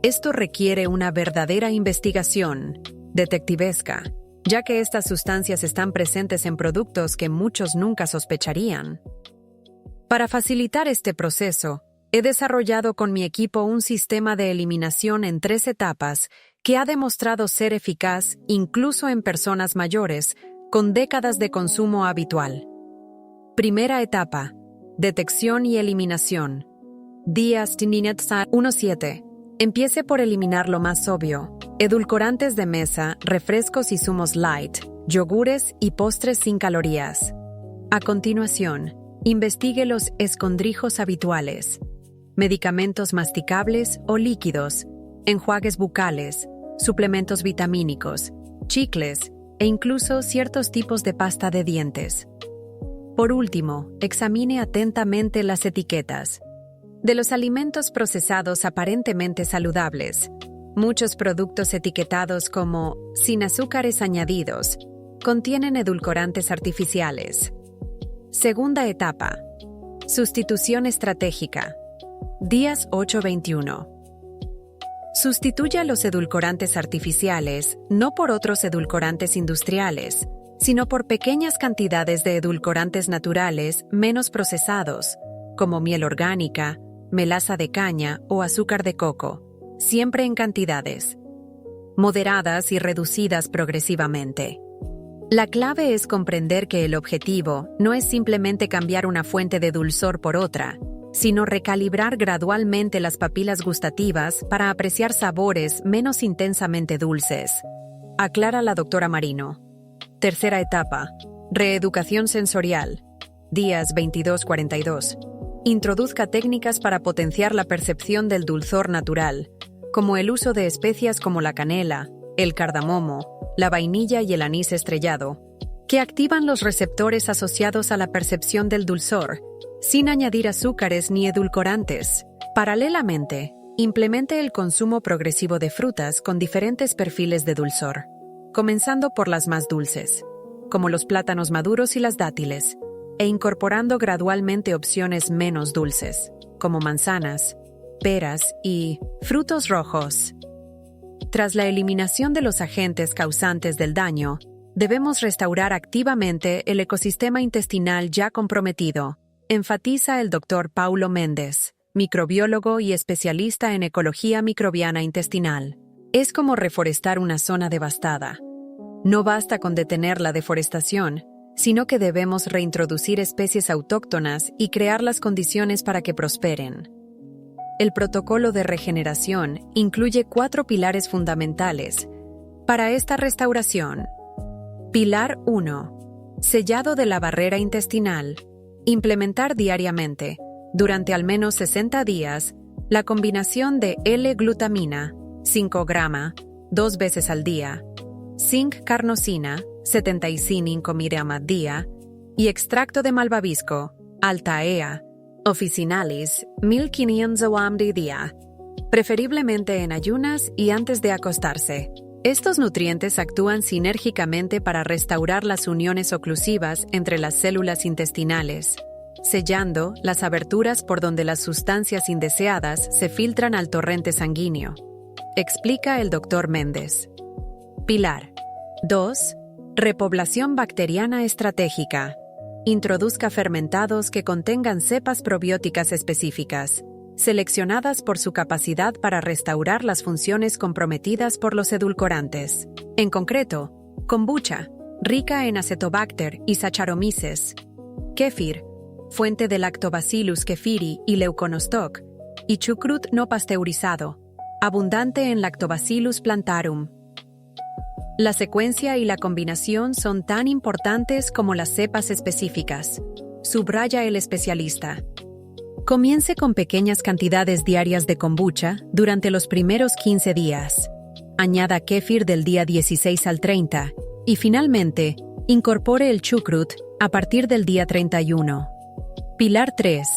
Esto requiere una verdadera investigación detectivesca, ya que estas sustancias están presentes en productos que muchos nunca sospecharían. Para facilitar este proceso, he desarrollado con mi equipo un sistema de eliminación en 3 etapas que ha demostrado ser eficaz incluso en personas mayores con décadas de consumo habitual. Primera etapa: detección y eliminación. Días 17. Empiece por eliminar lo más obvio: edulcorantes de mesa, refrescos y zumos light, yogures y postres sin calorías. A continuación, investigue los escondrijos habituales: medicamentos masticables o líquidos, enjuagues bucales, suplementos vitamínicos, chicles e incluso ciertos tipos de pasta de dientes. Por último, examine atentamente las etiquetas. De los alimentos procesados aparentemente saludables, muchos productos etiquetados como sin azúcares añadidos contienen edulcorantes artificiales. Segunda etapa: sustitución estratégica. Días 8-21. Sustituya los edulcorantes artificiales no por otros edulcorantes industriales, sino por pequeñas cantidades de edulcorantes naturales menos procesados, como miel orgánica, melaza de caña o azúcar de coco, siempre en cantidades moderadas y reducidas progresivamente. La clave es comprender que el objetivo no es simplemente cambiar una fuente de dulzor por otra, sino recalibrar gradualmente las papilas gustativas para apreciar sabores menos intensamente dulces, aclara la doctora Marino. Tercera etapa: reeducación sensorial. Días 22-42. Introduzca técnicas para potenciar la percepción del dulzor natural, como el uso de especias como la canela, el cardamomo, la vainilla y el anís estrellado, que activan los receptores asociados a la percepción del dulzor, sin añadir azúcares ni edulcorantes. Paralelamente, implemente el consumo progresivo de frutas con diferentes perfiles de dulzor, comenzando por las más dulces, como los plátanos maduros y las dátiles, e incorporando gradualmente opciones menos dulces, como manzanas, peras y frutos rojos. Tras la eliminación de los agentes causantes del daño, debemos restaurar activamente el ecosistema intestinal ya comprometido, enfatiza el Dr. Paulo Méndez, microbiólogo y especialista en ecología microbiana intestinal. Es como reforestar una zona devastada. No basta con detener la deforestación, sino que debemos reintroducir especies autóctonas y crear las condiciones para que prosperen. El protocolo de regeneración incluye 4 pilares fundamentales para esta restauración. Pilar 1. Sellado de la barrera intestinal. Implementar diariamente, durante al menos 60 días, la combinación de L-glutamina, 5 gramos, 2 veces al día, zinc-carnosina, 75 mg día, y extracto de malvavisco, Altaea, officinalis, 1500 mg día, preferiblemente en ayunas y antes de acostarse. Estos nutrientes actúan sinérgicamente para restaurar las uniones oclusivas entre las células intestinales, sellando las aberturas por donde las sustancias indeseadas se filtran al torrente sanguíneo, explica el Dr. Méndez. Pilar 2. Repoblación bacteriana estratégica. Introduzca fermentados que contengan cepas probióticas específicas, seleccionadas por su capacidad para restaurar las funciones comprometidas por los edulcorantes. En concreto, kombucha, rica en Acetobacter y Saccharomyces; kéfir, fuente de Lactobacillus kefiri y Leuconostoc; y chucrut no pasteurizado, abundante en Lactobacillus plantarum. La secuencia y la combinación son tan importantes como las cepas específicas, subraya el especialista. Comience con pequeñas cantidades diarias de kombucha durante los primeros 15 días. Añada kéfir del día 16 al 30 y finalmente, incorpore el chucrut a partir del día 31. Pilar 3.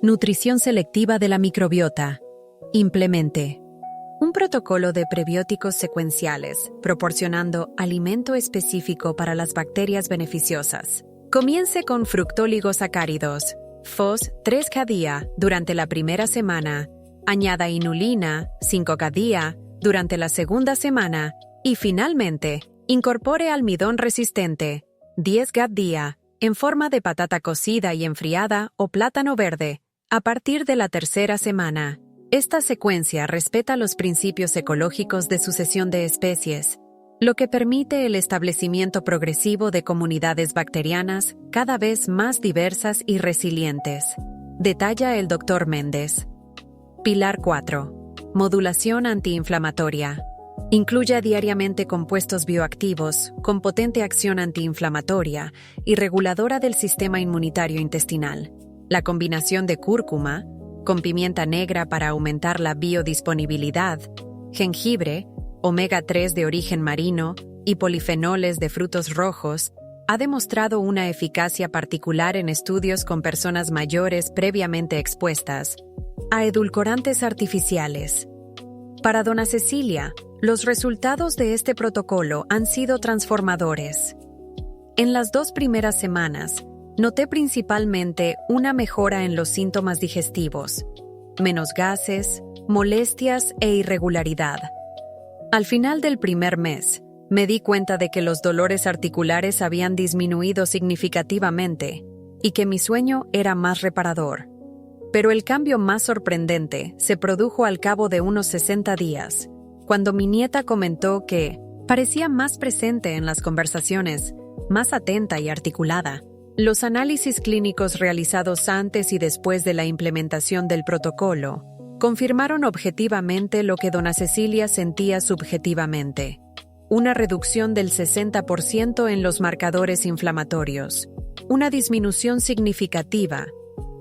Nutrición selectiva de la microbiota. Implemente un protocolo de prebióticos secuenciales, proporcionando alimento específico para las bacterias beneficiosas. Comience con fructóligosacáridos, FOS 3 cada día durante la primera semana, añada inulina 5 cada día durante la segunda semana y finalmente, incorpore almidón resistente 10 cada día en forma de patata cocida y enfriada o plátano verde a partir de la tercera semana. Esta secuencia respeta los principios ecológicos de sucesión de especies, lo que permite el establecimiento progresivo de comunidades bacterianas cada vez más diversas y resilientes, detalla el Dr. Méndez. Pilar 4. Modulación antiinflamatoria. Incluya diariamente compuestos bioactivos con potente acción antiinflamatoria y reguladora del sistema inmunitario intestinal. La combinación de cúrcuma, con pimienta negra para aumentar la biodisponibilidad, jengibre, omega 3 de origen marino y polifenoles de frutos rojos, ha demostrado una eficacia particular en estudios con personas mayores previamente expuestas a edulcorantes artificiales. Para Dona Cecilia, los resultados de este protocolo han sido transformadores. En las 2 primeras semanas, noté principalmente una mejora en los síntomas digestivos, menos gases, molestias e irregularidad. Al final del primer mes, me di cuenta de que los dolores articulares habían disminuido significativamente y que mi sueño era más reparador. Pero el cambio más sorprendente se produjo al cabo de unos 60 días, cuando mi nieta comentó que parecía más presente en las conversaciones, más atenta y articulada. Los análisis clínicos realizados antes y después de la implementación del protocolo confirmaron objetivamente lo que Dona Cecilia sentía subjetivamente: una reducción del 60% en los marcadores inflamatorios, una disminución significativa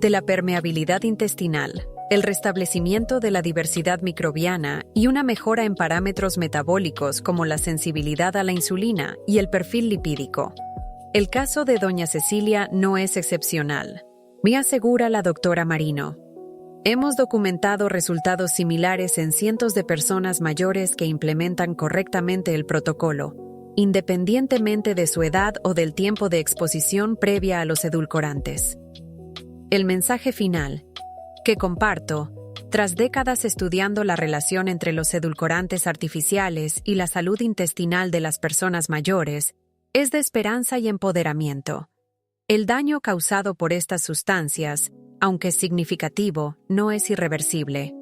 de la permeabilidad intestinal, el restablecimiento de la diversidad microbiana y una mejora en parámetros metabólicos como la sensibilidad a la insulina y el perfil lipídico. El caso de doña Cecilia no es excepcional, me asegura la doctora Marino. Hemos documentado resultados similares en cientos de personas mayores que implementan correctamente el protocolo, independientemente de su edad o del tiempo de exposición previa a los edulcorantes. El mensaje final, que comparto, tras décadas estudiando la relación entre los edulcorantes artificiales y la salud intestinal de las personas mayores, es de esperanza y empoderamiento. El daño causado por estas sustancias, aunque es significativo, no es irreversible.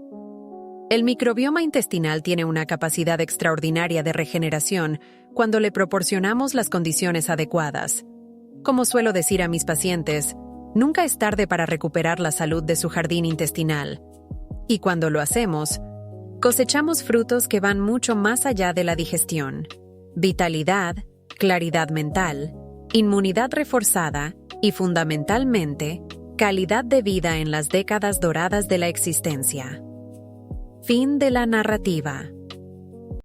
El microbioma intestinal tiene una capacidad extraordinaria de regeneración cuando le proporcionamos las condiciones adecuadas. Como suelo decir a mis pacientes, nunca es tarde para recuperar la salud de su jardín intestinal. Y cuando lo hacemos, cosechamos frutos que van mucho más allá de la digestión: vitalidad, claridad mental, inmunidad reforzada y, fundamentalmente, calidad de vida en las décadas doradas de la existencia. Fin de la narrativa.